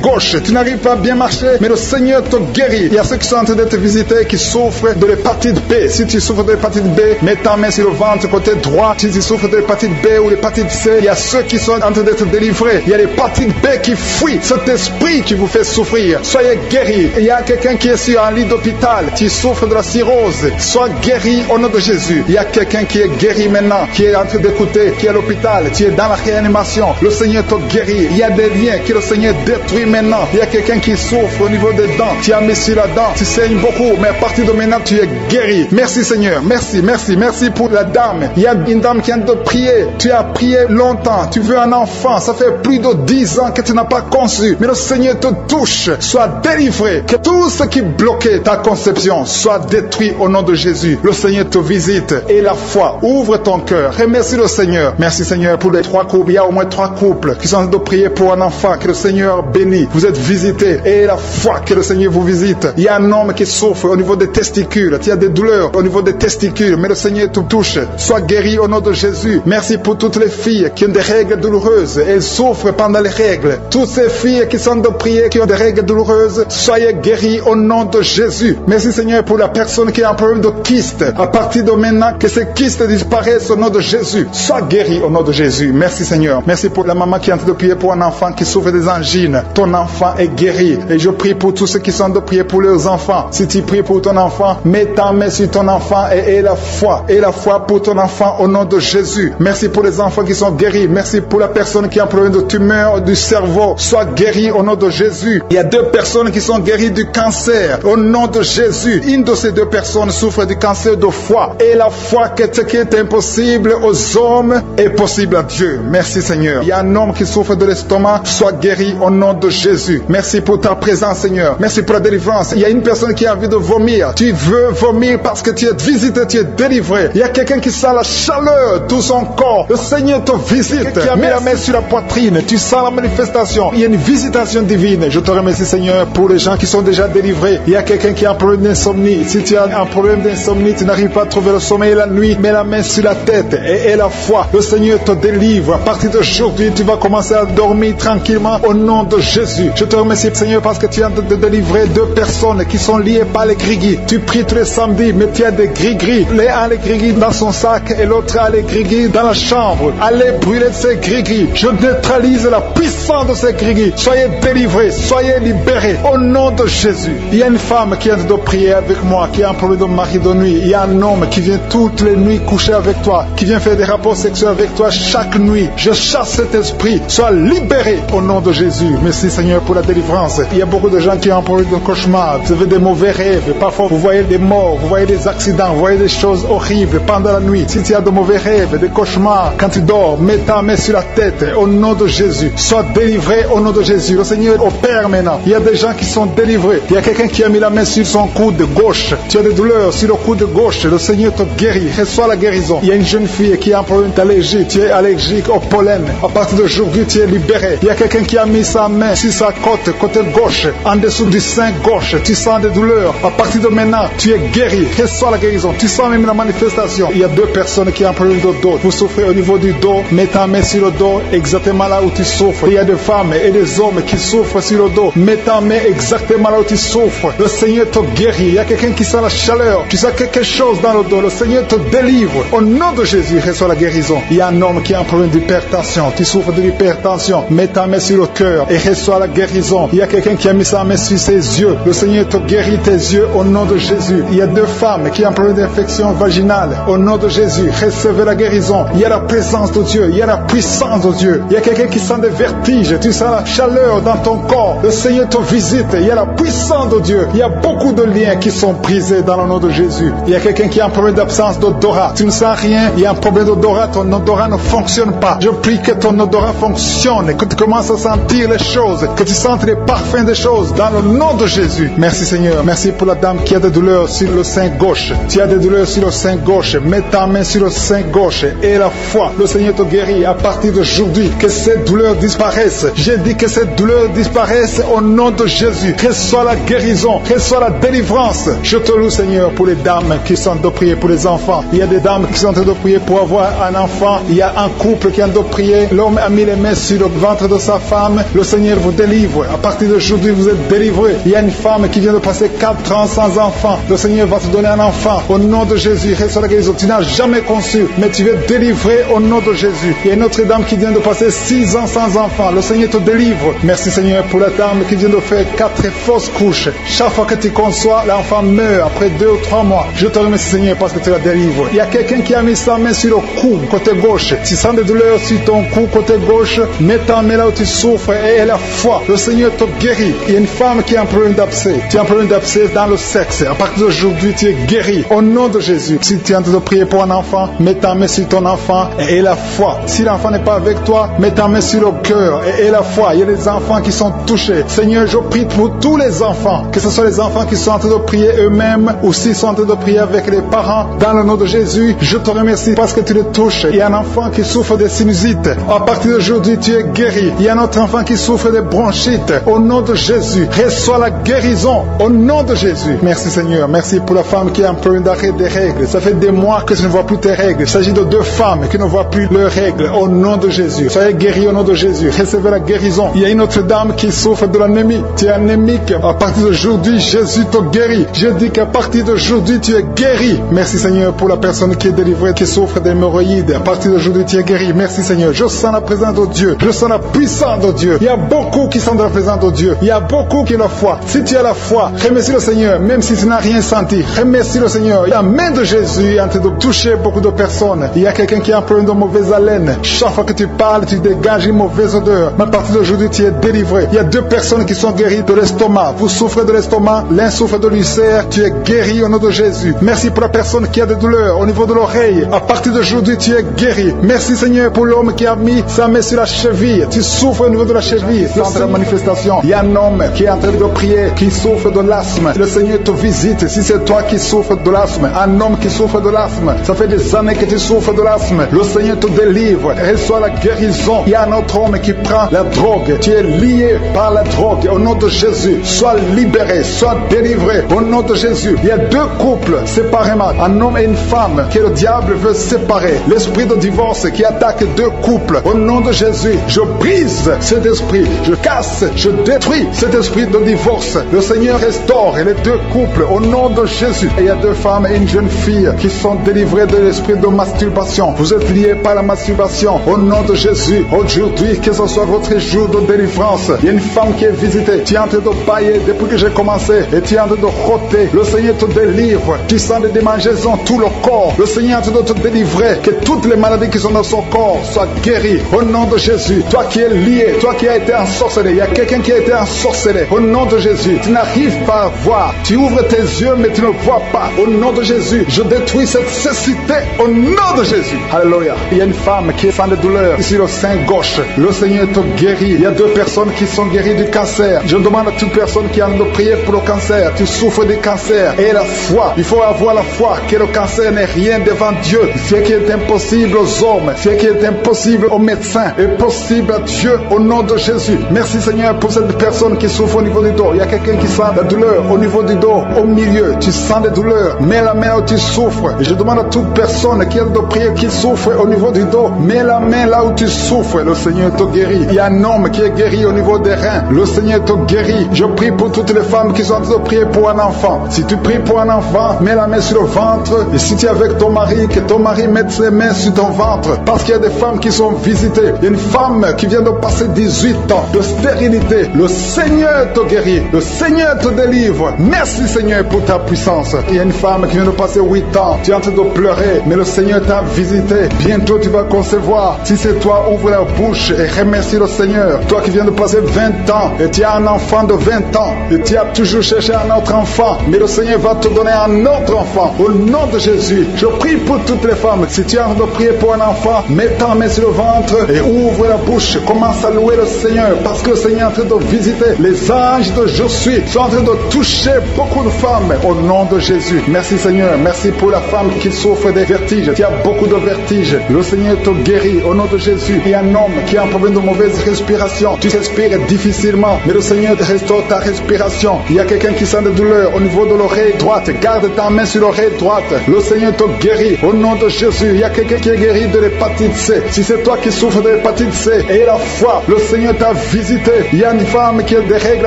gauche. Tu n'arrives pas à bien marcher, mais le Seigneur te guérit. Il y a ceux qui sont en train d'être visités qui souffrent de l'hépatite B. Si tu souffres de l'hépatite B, mets ta main sur le ventre côté droit. Si tu souffres de l'hépatite B ou l'hépatite C, il y a ceux qui sont en train d'être délivrés. Il y a l'hépatite B qui fuit. Cet esprit qui vous fait souffrir. Soyez guéri. Il y a quelqu'un qui est sur un lit d'hôpital. Tu souffres de la cirrhose. Sois guéri au nom de Jésus. Il y a quelqu'un qui est guéri maintenant, qui est en train d'écouter, qui est à l'hôpital. Tu es dans la réanimation. Le Seigneur te guérit. Il y a des liens que le Seigneur détruit maintenant. Il y a quelqu'un qui souffre au niveau des dents. Tu as mis sur la dent. Tu saignes beaucoup, mais à partir de maintenant, tu es guéri. Merci Seigneur. Merci, merci, merci pour la dame. Il y a une dame qui vient de prier. Tu as prié longtemps. Tu veux un enfant. Ça fait plus de 10 ans que tu n'as pas conçu. Mais le Seigneur te touche. Sois délivré. Que tout ce qui bloquait ta conception soit détruit au nom de Jésus. Le Seigneur te visite. Et la foi. Ouvre ton cœur. Remercie le Seigneur. Merci Seigneur pour les 3 couples. Il y a au moins 3 couples qui sont en train de prier pour un enfant. Que le Seigneur bénisse. Vous êtes visités. Et la foi que le Seigneur vous visite. Il y a un homme qui souffre au niveau des testicules. Il y a des douleurs au niveau des testicules. Mais le Seigneur te touche. Sois guéri au nom de Jésus. Merci pour toutes les filles qui ont des règles douloureuses. Elles souffrent pendant les règles. Toutes ces filles qui sont de prier, qui ont des règles douloureuses, soyez guéris au nom de Jésus. Merci Seigneur pour la personne qui a un problème de kyste. À partir de maintenant, que ces kystes disparaissent au nom de Jésus. Sois guéri au nom de Jésus. Merci Seigneur. Merci pour la maman qui est en train de prier pour un enfant qui souffre des angines. Ton enfant est guéri. Et je prie pour tous ceux qui sont de prier pour leurs enfants. Si tu pries pour ton enfant, mets ta main sur ton enfant et aie la foi. Aie la foi pour ton enfant au nom de Jésus. Merci pour les enfants qui sont guéris. Merci pour la personne qui a un problème de tumeur du cerveau. Sois guéri au nom de Jésus. Il y a 2 personnes qui sont guéries du cancer au nom de Jésus. Une de ces 2 personnes souffre du cancer de foie. Et la foi que ce qui est impossible aux hommes est possible à Dieu. Merci Seigneur. Il y a un homme qui souffre de l'estomac. Sois guéri au nom de Jésus. Merci pour ta présence Seigneur. Merci pour la délivrance. Il y a une personne qui a envie de vomir. Tu veux vomir parce que tu es visité, tu es délivré. Il y a quelqu'un qui sent la chaleur, tout son corps. Le Seigneur te visite. Tu as mis la main sur la poitrine. Tu sens la manifestation. Il y a une visitation divine. Je te remercie Seigneur pour les gens qui sont déjà délivrés. Il y a quelqu'un qui a un problème d'insomnie. Si tu as un problème d'insomnie, tu n'arrives pas à trouver le sommeil la nuit, mets la main sur la tête et aie la foi. Le Seigneur te délivre. À partir d'aujourd'hui, tu vas commencer à dormir tranquillement au nom de Jésus. Je te remercie Seigneur parce que tu as de délivrer 2 personnes qui sont liées par les grigris. Tu pries tous les samedis, mais tu as des gris-gris. L'un a les gris-gris dans son sac et l'autre a les gris-gris dans la chambre. Allez brûler ces gris-gris. Je neutralise la puissance de ces gris-gris. Soyez délivrés, soyez libérés au nom de Jésus. Il y a une femme qui vient de prier avec moi, qui a un problème de mari de nuit. Il y a un homme qui vient toutes les nuits coucher avec toi, qui vient faire des rapports sexuels avec toi chaque nuit. Je chasse cet esprit. Sois libéré au nom de Jésus. Merci Seigneur pour la délivrance. Il y a beaucoup de gens qui ont un problème de cauchemar. Vous avez des mauvais rêves. Parfois vous voyez des morts, vous voyez des accidents, vous voyez des choses horribles pendant la nuit. Si tu as de mauvais rêves, des cauchemars, quand tu dors, mets ta main sur la tête au nom de Jésus. Sois délivré au nom de Jésus. Le Seigneur opère maintenant. Il y a des gens qui sont délivrés. Il y a quelqu'un qui a mis la main sur son coude gauche. Tu as des douleurs sur le coude gauche. Le Seigneur te guérit. Reçois la guérison. Il y a une jeune fille qui a un problème d'allergie. tu es allergique au pollen. À partir d'aujourd'hui, tu es libéré. Il y a quelqu'un qui a mis sa main sur sa côté gauche, en dessous du sein gauche. Tu sens des douleurs. À partir de maintenant, tu es guéri. Reçois la guérison. Tu sens même la manifestation. Il y a deux personnes qui ont un problème de dos. Vous souffrez au niveau du dos. Mets ta main sur le dos, exactement là où tu souffres. Il y a des femmes et des hommes qui souffrent sur le dos. Mets ta main exactement là où tu souffres. Le Seigneur te guérit. Il y a quelqu'un qui sent la chaleur. Tu sens quelque chose dans le dos. Le Seigneur te délivre. Au nom de Jésus, reçois la guérison. Il y a un homme qui a un problème d'hypertension. Tu souffres de l'hypertension. Mets ta main sur le cœur et reçois la guérison. Il y a quelqu'un qui a mis sa main sur ses yeux. Le Seigneur te guérit tes yeux au nom de Jésus. Il y a deux femmes qui ont un problème d'infection vaginale. Au nom de Jésus, recevez la guérison. Il y a la présence de Dieu. Il y a la puissance de Dieu. Il y a quelqu'un qui sent des vertiges. Tu sens la chaleur dans ton corps. Le Seigneur te visite. Il y a la puissance de Dieu. Il y a beaucoup de liens qui sont brisés dans le nom de Jésus. Il y a quelqu'un qui a un problème d'absence d'odorat. Tu ne sens rien. Il y a un problème d'odorat. Ton odorat ne fonctionne pas. Je prie que ton odorat fonctionne. Que tu commences à sentir les choses. Que tu sentes les parfums des choses. Dans le nom de Jésus. Merci Seigneur. Merci pour la dame qui a des douleurs sur le sein gauche. Tu as des douleurs sur le sein gauche. Mets ta main sur le sein gauche. Et la foi. Le Seigneur te guérit à partir d'aujourd'hui. Que ces douleurs disparaissent. J'ai dit que ces douleurs disparaissent au nom de Jésus. Reçois la guérison. Reçois la délivrance. Je te loue Seigneur pour les dames qui sont en train de prier pour les enfants. Il y a des dames qui sont en train de prier pour avoir un enfant. Il y a un couple qui est en train de prier. L'homme a mis les mains sur le ventre de sa femme. Le Seigneur vous délivre. À partir d'aujourd'hui, vous êtes délivrés. Il y a une femme qui vient de passer 4 ans sans enfant. Le Seigneur va te donner un enfant. Au nom de Jésus, reçois la guérison. Tu n'as jamais conçu, mais tu es délivré au nom de Jésus. Il y a une autre dame qui vient de passer 6 ans sans enfant. Le Seigneur te délivre. Merci Seigneur pour la dame qui vient de faire 4 fausses couches. Chaque fois que tu conçois, l'enfant meurt après 2 ou 3 mois. Je te remercie Seigneur parce que tu la délivres. Il y a quelqu'un qui a mis sa main sur le cou, côté gauche. Tu sens des douleurs sur ton cou, côté gauche. Mets ta main là où tu souffres et la foi. Le Seigneur te guérit. Il y a une femme qui a un problème d'abcès. Tu as un problème d'abcès dans le sexe. À partir d'aujourd'hui, tu es guéri. Au nom de Jésus. Si tu es en train de prier pour un enfant, mets ta main sur ton enfant et la foi. Si l'enfant n'est pas avec toi, mets ta main sur le cœur et la foi. Il y a des enfants qui sont touchés. Seigneur, je prie pour tous les enfants. Que ce soit les enfants qui sont en train de prier eux-mêmes ou s'ils sont en train de prier avec les parents. Dans le nom de Jésus, je te remercie parce que tu les touches. Il y a un enfant qui souffre de sinusite. À partir d'aujourd'hui, tu es guéri. Il y a un autre enfant qui souffre de bronchite. Au nom de Jésus, reçois la guérison. Au nom de Jésus. Merci Seigneur. Merci pour la femme qui a un problème d'arrêt des règles. Ça fait des mois que tu ne vois plus tes règles. Il s'agit de 2 femmes qui ne voient plus leurs règles. Au nom de Jésus. Soyez guéris au nom de Jésus. Recevez la guérison. Il y a une autre dame qui souffre de l'anémie. Tu es anémique. À partir d'aujourd'hui, Jésus te guérit. Je dis qu'à partir d'aujourd'hui, tu es guéri. Merci Seigneur pour la personne qui est délivrée, qui souffre d'hémorroïdes. À partir d'aujourd'hui, tu es guéri. Merci Seigneur. Je sens la présence de Dieu. Je sens la puissance de Dieu. Il y a beaucoup qui sont dans la présence de Dieu. Il y a beaucoup qui ont la foi. Si tu as la foi, remercie le Seigneur, même si tu n'as rien senti. Remercie le Seigneur. La main de Jésus est en train de toucher beaucoup de personnes. Il y a quelqu'un qui a un problème de mauvaise haleine. Chaque fois que tu parles, tu dégages une mauvaise odeur. Mais à partir d'aujourd'hui, tu es délivré. Il y a 2 personnes qui sont guéries de l'estomac. Vous souffrez de l'estomac, l'un souffre de l'ulcère. Tu es guéri au nom de Jésus. Merci pour la personne qui a des douleurs au niveau de l'oreille. À partir d'aujourd'hui, tu es guéri. Merci Seigneur pour l'homme qui a mis sa main sur la cheville. Tu souffres au niveau de la cheville. Dans la manifestation, il y a un homme qui est en train de prier, qui souffre de l'asthme. Le Seigneur te visite. Si c'est toi qui souffres de l'asthme, un homme qui souffre de l'asthme, ça fait des années que tu souffres de l'asthme. Le Seigneur te délivre. Reçois la guérison. Il y a un autre homme qui prend la drogue. Tu es lié par la drogue. Au nom de Jésus, sois libéré, sois délivré. Au nom de Jésus, il y a 2 couples séparément, un homme et une femme, que le diable veut séparer. L'esprit de divorce qui attaque 2 couples. Au nom de Jésus, je brise cet esprit. Je casse, je détruis cet esprit de divorce. Le Seigneur restaure les 2 couples. Au nom de Jésus. Et il y a 2 femmes et une jeune fille qui sont délivrées de l'esprit de masturbation. Vous êtes liés par la masturbation. Au nom de Jésus, aujourd'hui, que ce soit votre jour de délivrance. Il y a une femme qui est visitée. Tu es en train de bailler depuis que j'ai commencé. Et tu es en train de roter. Le Seigneur te délivre. Tu sens des démangeaisons tout le corps. Le Seigneur est en train de te délivrer. Que toutes les maladies qui sont dans son corps soient guéri. Au nom de Jésus, toi qui es lié, toi qui as été ensorcelé, il y a quelqu'un qui a été ensorcelé. Au nom de Jésus, tu n'arrives pas à voir. Tu ouvres tes yeux, mais tu ne vois pas. Au nom de Jésus, je détruis cette cécité. Au nom de Jésus. Alléluia. Il y a une femme qui est sans de douleur ici le sein gauche. Le Seigneur te guérit. Il y a 2 personnes qui sont guéries du cancer. Je demande à toute personne qui a de prier pour le cancer. Tu souffres du cancer. Et la foi. Il faut avoir la foi que le cancer n'est rien devant Dieu. Ce qui est impossible aux hommes, ce qui est impossible aux médecins, est possible à Dieu au nom de Jésus. Merci Seigneur pour cette personne qui souffre au niveau du dos. Il y a quelqu'un qui sent la douleur au niveau du dos, au milieu. Tu sens des douleurs. Mets la main où tu souffres. Et je demande à toute personne qui a de prier, qui souffre au niveau du dos, mets la main là où tu souffres. Le Seigneur te guérit. Il y a un homme qui est guéri au niveau des reins. Le Seigneur te guérit. Je prie pour toutes les femmes qui sont en train de prier pour un enfant. Si tu pries pour un enfant, mets la main sur le ventre. Et si tu es avec ton mari, que ton mari mette ses mains sur ton ventre. Parce qu'il y a des femmes qui sont visitées. Il y a une femme qui vient de passer 18 ans de stérilité. Le Seigneur te guérit. Le Seigneur te délivre. Merci Seigneur pour ta puissance. Il y a une femme qui vient de passer 8 ans. Tu es en train de pleurer, mais le Seigneur t'a visité. Bientôt tu vas concevoir. Si c'est toi, ouvre la bouche et remercie le Seigneur. Toi qui viens de passer 20 ans et tu as un enfant de 20 ans et tu as toujours cherché un autre enfant, mais le Seigneur va te donner un autre enfant. Au nom de Jésus, je prie pour toutes les femmes. Si tu as envie de prier pour un enfant, mets ta main sur le ventre et ouvre la bouche. Commence à louer le Seigneur parce que le Seigneur est en train de visiter. Les anges de Je suis sont en train de toucher beaucoup de femmes au nom de Jésus. Merci Seigneur. Merci pour la femme qui souffre des vertiges. Tu as beaucoup de vertiges. Le Seigneur te guérit au nom de Jésus. Il y a un homme qui a un problème de mauvaise respiration. Tu respires difficilement, mais le Seigneur te restaure ta respiration. Il y a quelqu'un qui sent des douleurs au niveau de l'oreille droite. Garde ta main sur l'oreille droite. Le Seigneur te guérit au nom de Jésus. Il y a quelqu'un qui est guéri de l'hépatite C. Si c'est toi qui souffres de l'hépatite C, et la foi, le Seigneur t'a visité. Il y a une femme qui a des règles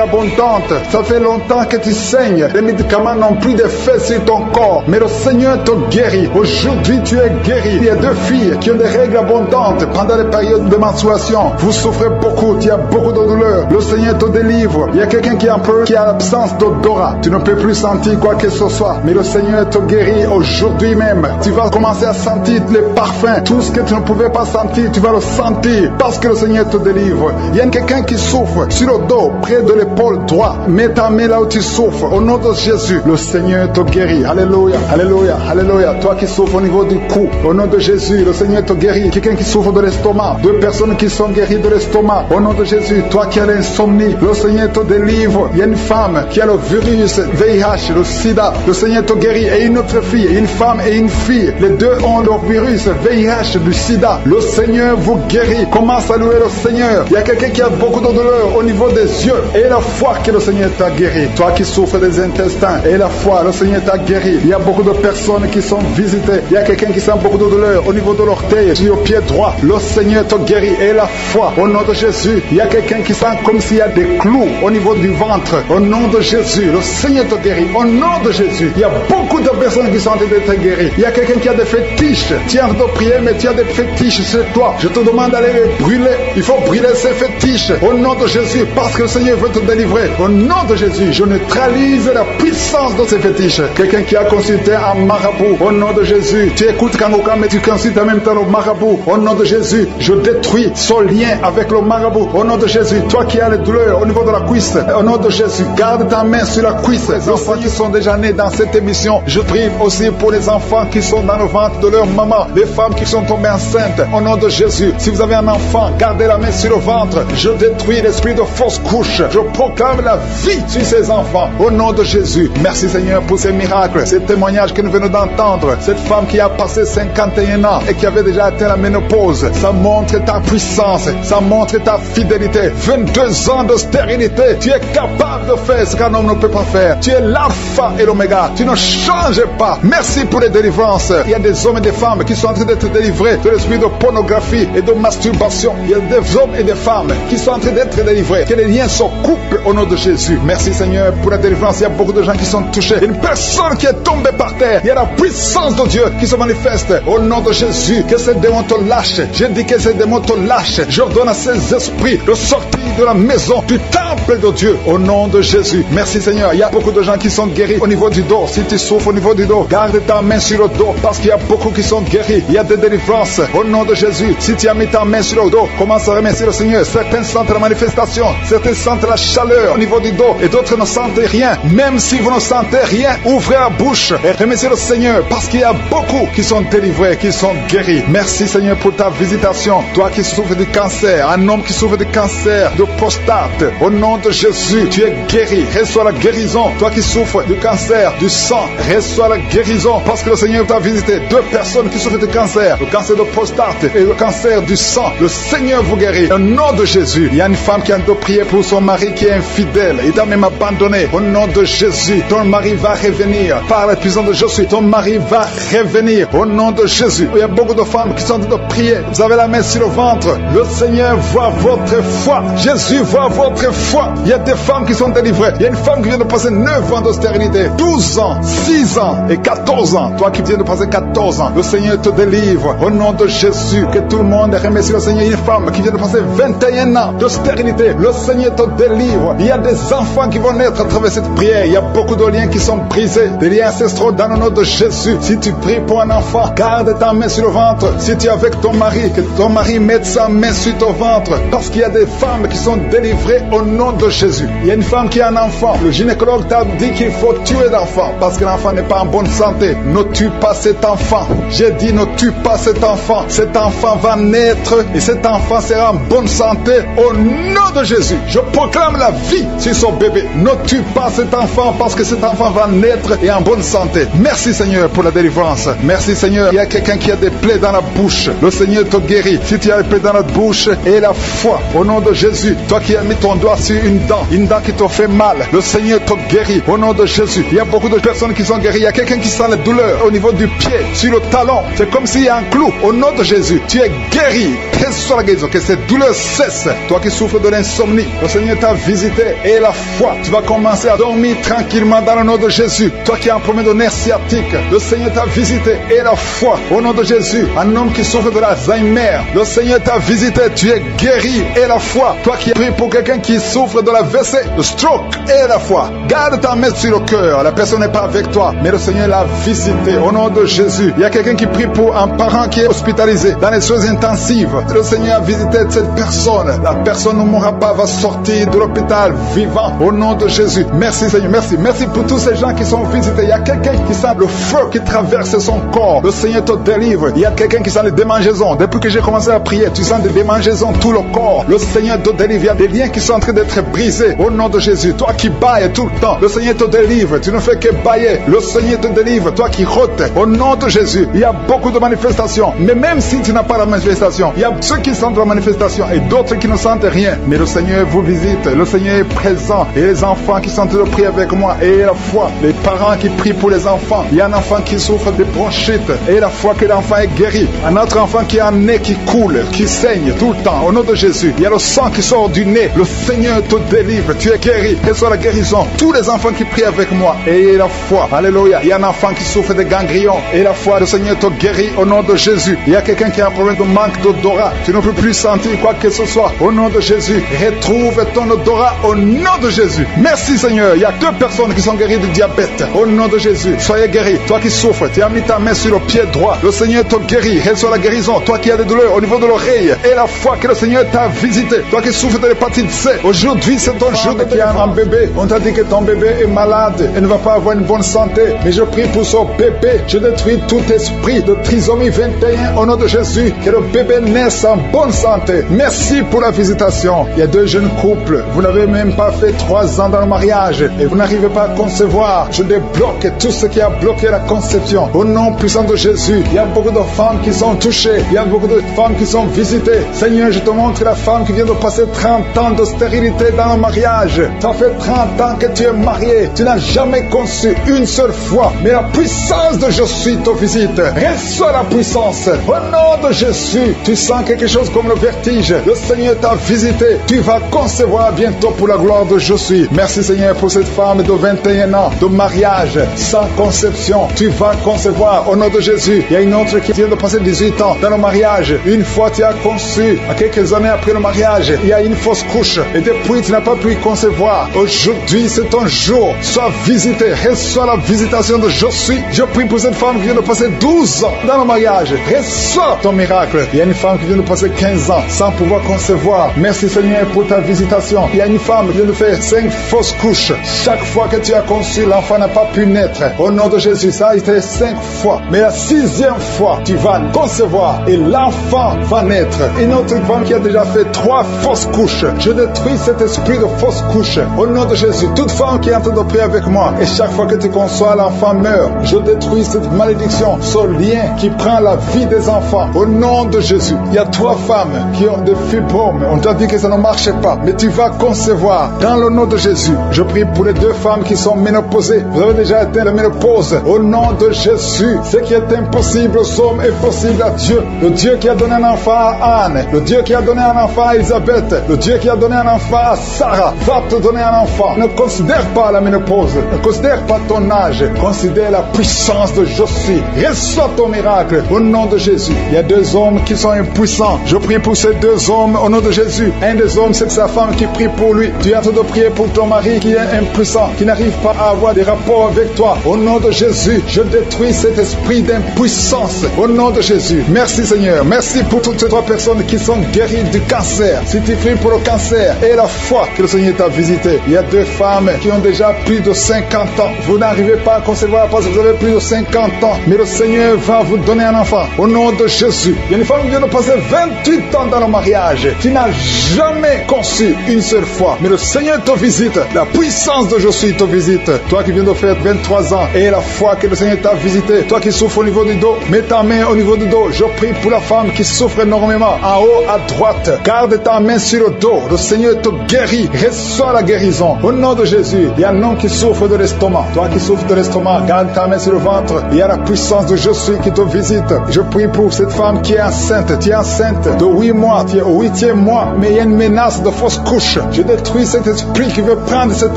abondantes. Ça fait longtemps que tu saignes. Les médicaments n'ont plus d'effet sur ton corps, mais le Seigneur te guérit. Aujourd'hui, tu es guéri. Il y a 2 filles qui ont des règles abondantes pendant les périodes de menstruation. Vous souffrez beaucoup, tu as beaucoup de douleurs. Le Seigneur te délivre. Il y a quelqu'un qui a l'absence d'odorat. Tu ne peux plus sentir quoi que ce soit, mais le Seigneur te guérit aujourd'hui même. Tu vas commencer à sentir les parfums. Tout ce que tu ne pouvais pas sentir, tu vas le sentir parce que le Seigneur te délivre. Il y a quelqu'un qui souffre sur le dos, près de l'épaule droite. Mets ta main là où tu souffres. Au nom de Jésus, le Seigneur te guérit. Alléluia, alléluia, alléluia. Toi qui souffres au niveau du cou, au nom de Jésus, le Seigneur te guérit. Quelqu'un qui souffre de l'estomac, 2 personnes qui sont guéries de l'estomac. Au nom de Jésus, toi qui as l'insomnie, le Seigneur te délivre. Il y a une femme qui a le virus VIH, le sida, le Seigneur te guérit. Et une autre fille, une femme et une fille, les 2 ont le virus VIH, du sida. Le Seigneur vous guérit. Commence à louer le Seigneur. Il y a quelqu'un qui a beaucoup de douleur au niveau des yeux. Et la foi que le Seigneur t'a guéri. Toi qui souffres des intestins, et la foi, le Seigneur t'a guéri. Il y a beaucoup de personnes qui sont visitées. Il y a quelqu'un qui sent beaucoup de douleur au niveau de l'orteil, sur le pied droit. Le Seigneur te guérit. Et la foi, au nom de Jésus. Il y a quelqu'un qui sent comme s'il y a des clous au niveau du ventre. Au nom de Jésus, le Seigneur te guérit. Au nom de Jésus, il y a beaucoup de personnes qui sont en train d'être guéries. Il y a quelqu'un qui a des fétiches. Tu es en train de prier, mais tu as des fétiches sur toi. Je te demande d'aller les brûler. Il faut brûler ces fétiches. Au nom de Jésus, parce que le Seigneur veut te délivrer. Au nom de Jésus, je neutralise la puissance de ces fétiches. Quelqu'un qui a consulté un marabout. Au nom de Jésus, tu écoutes Kangoka, mais tu consultes en même temps le marabout. Au nom de Jésus, je détruis son lien avec le marabout. Au nom de Jésus, toi qui as les douleurs au niveau de la cuisse, au nom de Jésus, garde ta main sur la cuisse. Les enfants qui sont déjà nés dans cette émission, je prie aussi pour les enfants qui sont dans le ventre de leur maman, les femmes qui sont tombées enceintes. Au nom de Jésus, si vous avez un enfant, gardez la main sur le ventre. Je détruis l'esprit de fausse couche. Je proclame la vie sur ces enfants. Au nom de Jésus, merci Seigneur pour ces miracles, ces témoignages que nous venons d'entendre. Cette femme qui a passé 51 ans et qui avait déjà atteint la ménopause, ça montre ta puissance, ça montre ta fidélité. 22 ans de stérilité, tu es capable de faire ce qu'un homme ne peut pas faire. Tu es l'alpha et l'oméga, tu ne changes pas. Merci pour les délivrances. Il y a des hommes et des femmes qui sont en train d'être délivrés de l'esprit de pornographie et de masturbation. Il y a des hommes et des femmes qui sont en train d'être délivrés. Que les liens se coupent au nom de Jésus. Merci Seigneur pour la délivrance. Il y a beaucoup de gens qui sont touchés. Une personne qui est tombée par terre. Il y a la puissance de Dieu qui se manifeste au nom de Jésus. Que ces démons te lâchent. Je dis que ces démons te lâchent. J'ordonne à ces esprits de sortir de la maison, du temple temple de Dieu au nom de Jésus. Merci Seigneur. Il y a beaucoup de gens qui sont guéris au niveau du dos. Si tu souffres au niveau du dos, garde ta main sur le dos parce qu'il y a beaucoup qui sont guéris. Il y a des délivrances au nom de Jésus. Si tu as mis ta main sur le dos, commence à remercier le Seigneur. Certains sentent la manifestation, certains sentent la chaleur au niveau du dos et d'autres ne sentent rien. Même si vous ne sentez rien, ouvrez la bouche et remerciez le Seigneur parce qu'il y a beaucoup qui sont délivrés, qui sont guéris. Merci Seigneur pour ta visitation. Toi qui souffres du cancer, un homme qui souffre du cancer de prostate, au nom de Jésus, tu es guéri. Reçois la guérison. Toi qui souffres du cancer du sang, reçois la guérison parce que le Seigneur t'a visité. Deux personnes qui souffrent du cancer, le cancer de prostate et le cancer du sang. Le Seigneur vous guérit. Au nom de Jésus, il y a une femme qui a de prier pour son mari qui est infidèle. Il t'a même abandonné. Au nom de Jésus, ton mari va revenir. Par la puissance de Jésus, ton mari va revenir. Au nom de Jésus, il y a beaucoup de femmes qui sont en train de prier. Vous avez la main sur le ventre. Le Seigneur voit votre foi. Jésus voit votre foi. Il y a des femmes qui sont délivrées. Il y a une femme qui vient de passer 9 ans de stérilité, 12 ans, 6 ans et 14 ans. Toi qui viens de passer 14 ans, le Seigneur te délivre. Au nom de Jésus, que tout le monde remercie le Seigneur. Une femme qui vient de passer 21 ans de stérilité, le Seigneur te délivre. Il y a des enfants qui vont naître à travers cette prière. Il y a beaucoup de liens qui sont brisés, des liens ancestraux dans le nom de Jésus. Si tu pries pour un enfant, garde ta main sur le ventre. Si tu es avec ton mari, que ton mari mette sa main sur ton ventre, parce qu'il y a des femmes qui sont délivrées au nom de Jésus. Il y a une femme qui a un enfant. Le gynécologue t'a dit qu'il faut tuer l'enfant parce que l'enfant n'est pas en bonne santé. Ne tue pas cet enfant. J'ai dit ne tue pas cet enfant. Cet enfant va naître et cet enfant sera en bonne santé au nom de Jésus. Je proclame la vie sur son bébé. Ne tue pas cet enfant parce que cet enfant va naître et en bonne santé. Merci Seigneur pour la délivrance. Merci Seigneur. Il y a quelqu'un qui a des plaies dans la bouche. Le Seigneur te guérit. Si tu as des plaies dans la bouche et la foi au nom de Jésus, toi qui as mis ton doigt sur une dent qui te fait mal, le Seigneur te guérit au nom de Jésus. Il y a beaucoup de personnes qui sont guéries. Il y a quelqu'un qui sent la douleur au niveau du pied, sur le talon. C'est comme s'il y a un clou. Au nom de Jésus, tu es guéri. Reçois la guérison. Que cette douleur cesse. Toi qui souffres de l'insomnie, le Seigneur t'a visité et la foi, tu vas commencer à dormir tranquillement dans le nom de Jésus. Toi qui as un problème de nerf sciatique, le Seigneur t'a visité et la foi au nom de Jésus. Un homme qui souffre de l'Alzheimer, le Seigneur t'a visité, tu es guéri et la foi. Toi qui pries pour quelqu'un qui souffre de la WC, le stroke et la foi. Garde ta main sur le cœur. La personne n'est pas avec toi, mais le Seigneur l'a visité au nom de Jésus. Il y a quelqu'un qui prie pour un parent qui est hospitalisé dans les soins intensifs. Le Seigneur a visité cette personne. La personne ne mourra pas, va sortir de l'hôpital vivant au nom de Jésus. Merci Seigneur, merci. Merci pour tous ces gens qui sont visités. Il y a quelqu'un qui sent le feu qui traverse son corps. Le Seigneur te délivre. Il y a quelqu'un qui sent les démangeaisons. Depuis que j'ai commencé à prier, tu sens des démangeaisons tout le corps. Le Seigneur te délivre. Il y a des liens qui sont en train d'être brisés au nom de Jésus. Toi qui bailles tout le temps, le Seigneur te délivre. Tu ne fais que bailler. Le Seigneur te délivre. Toi qui rôtes au nom de Jésus. Il y a beaucoup de manifestations. Mais même si tu n'as pas la manifestation, il y a ceux qui sentent la manifestation et d'autres qui ne sentent rien. Mais le Seigneur vous visite. Le Seigneur est présent. Et les enfants qui sont en train de prier avec moi. Et la foi. Les parents qui prient pour les enfants. Il y a un enfant qui souffre de bronchite. Et la foi que l'enfant est guéri. Un autre enfant qui a un nez qui coule, qui saigne tout le temps. Au nom de Jésus. Il y a le sang qui sort du nez. Le Seigneur te délivre. Tu es guéri. Reçois la guérison. Tous les enfants qui prient avec moi. Et la foi. Alléluia. Il y a un enfant qui souffre de ganglions. Et la foi, le Seigneur te guérit au nom de Jésus. Il y a quelqu'un qui a un problème de manque d'odorat. Tu ne peux plus sentir quoi que ce soit. Au nom de Jésus. Retrouve ton odorat au nom de Jésus. Merci Seigneur. Il y a 2 personnes qui sont guéries du diabète. Au nom de Jésus. Soyez guéris. Toi qui souffres, tu as mis ta main sur le pied droit. Le Seigneur te guérit. Reçois la guérison. Toi qui as des douleurs au niveau de l'oreille. Et la foi que le Seigneur t'a visité. Toi qui souffres de l'hépatite C. Aujourd'hui, c'est ton jour de guérison. Un bébé. On t'a dit que ton bébé est malade et ne va pas avoir une bonne santé. Mais je prie pour son bébé. Je détruis tout esprit de trisomie 21 au nom de Jésus. Que le bébé naisse en bonne santé. Merci pour la visitation. Il y a 2 jeunes couples. Vous n'avez même pas fait 3 ans dans le mariage et vous n'arrivez pas à concevoir. Je débloque tout ce qui a bloqué la conception. Au nom puissant de Jésus. Il y a beaucoup de femmes qui sont touchées. Il y a beaucoup de femmes qui sont visitées. Seigneur, je te montre la femme qui vient de passer 30 ans de stérilité dans le mariage. Ça fait 30 ans que tu es marié. Tu n'as jamais conçu une seule fois. Mais la puissance de Je suis te visite. Reçois la puissance. Au nom de Jésus, tu sens quelque chose comme le vertige. Le Seigneur t'a visité. Tu vas concevoir bientôt pour la gloire de Je suis. Merci Seigneur pour cette femme de 21 ans de mariage sans conception. Tu vas concevoir au nom de Jésus. Il y a une autre qui vient de passer 18 ans dans le mariage. Une fois tu as conçu, à quelques années après le mariage, il y a une fausse couche. Et depuis depuis tu n'as pas pu concevoir. Aujourd'hui, c'est ton jour. Sois visité. Reçois la visitation de je suis. Je prie pour cette femme qui vient de passer 12 ans dans le mariage. Reçois ton miracle. Il y a une femme qui vient de passer 15 ans sans pouvoir concevoir. Merci Seigneur pour ta visitation. Il y a une femme qui vient de faire 5 fausses couches. Chaque fois que tu as conçu, l'enfant n'a pas pu naître. Au nom de Jésus, ça a été 5 fois. Mais la 6e fois, tu vas concevoir et l'enfant va naître. Une autre femme qui a déjà fait 3 fausses couches. Je détruis cet esprit de fausses couches. Au nom de Jésus, toute femme qui est en train de prier avec moi, et chaque fois que tu conçois, l'enfant meurt. Je détruis cette malédiction, ce lien qui prend la vie des enfants. Au nom de Jésus, il y a 3 femmes qui ont des fibromes. On t'a dit que ça ne marchait pas, mais tu vas concevoir. Dans le nom de Jésus, je prie pour les 2 femmes qui sont ménopausées. Vous avez déjà atteint la ménopause. Au nom de Jésus, ce qui est impossible aux hommes est possible à Dieu. Le Dieu qui a donné un enfant à Anne, le Dieu qui a donné un enfant à Elisabeth, le Dieu qui a donné un enfant à Sarah, va te donner un enfant. Ne considère pas la ménopause, ne considère pas ton âge, considère la puissance de je suis. Reçois ton miracle au nom de Jésus. Il y a 2 hommes qui sont impuissants. Je prie pour ces 2 hommes au nom de Jésus. Un des hommes, c'est sa femme qui prie pour lui. Tu es en train de prier pour ton mari qui est impuissant, qui n'arrive pas à avoir des rapports avec toi. Au nom de Jésus, je détruis cet esprit d'impuissance. Au nom de Jésus. Merci Seigneur. Merci pour toutes ces 3 personnes qui sont guéries du cancer. Si tu pries pour le cancer et la foi que le Seigneur t'a visité. Il y a 2 femmes qui ont déjà plus de 50 ans. Vous n'arrivez pas à concevoir parce que vous avez plus de 50 ans. Mais le Seigneur va vous donner un enfant. Au nom de Jésus. Il y a une femme qui vient de passer 28 ans dans le mariage. Tu n'as jamais conçu une seule fois. Mais le Seigneur te visite. La puissance de je suis te visite. Toi qui viens de faire 23 ans et la foi que le Seigneur t'a visité. Toi qui souffres au niveau du dos. Mets ta main au niveau du dos. Je prie pour la femme qui souffre énormément. En haut à droite. Garde ta main sur le dos. Le Seigneur te guérit. Reçois la guérison. Au nom de Jésus. Il y a un homme qui souffre de l'estomac. Toi qui souffres de l'estomac. Garde ta main sur le ventre. Il y a la puissance de je suis qui te visite. Je prie pour cette femme qui est enceinte. Tu es enceinte de 8 mois. Tu es au 8e mois. Mais il y a une menace de fausse couche. Je détruis cet esprit qui veut prendre cet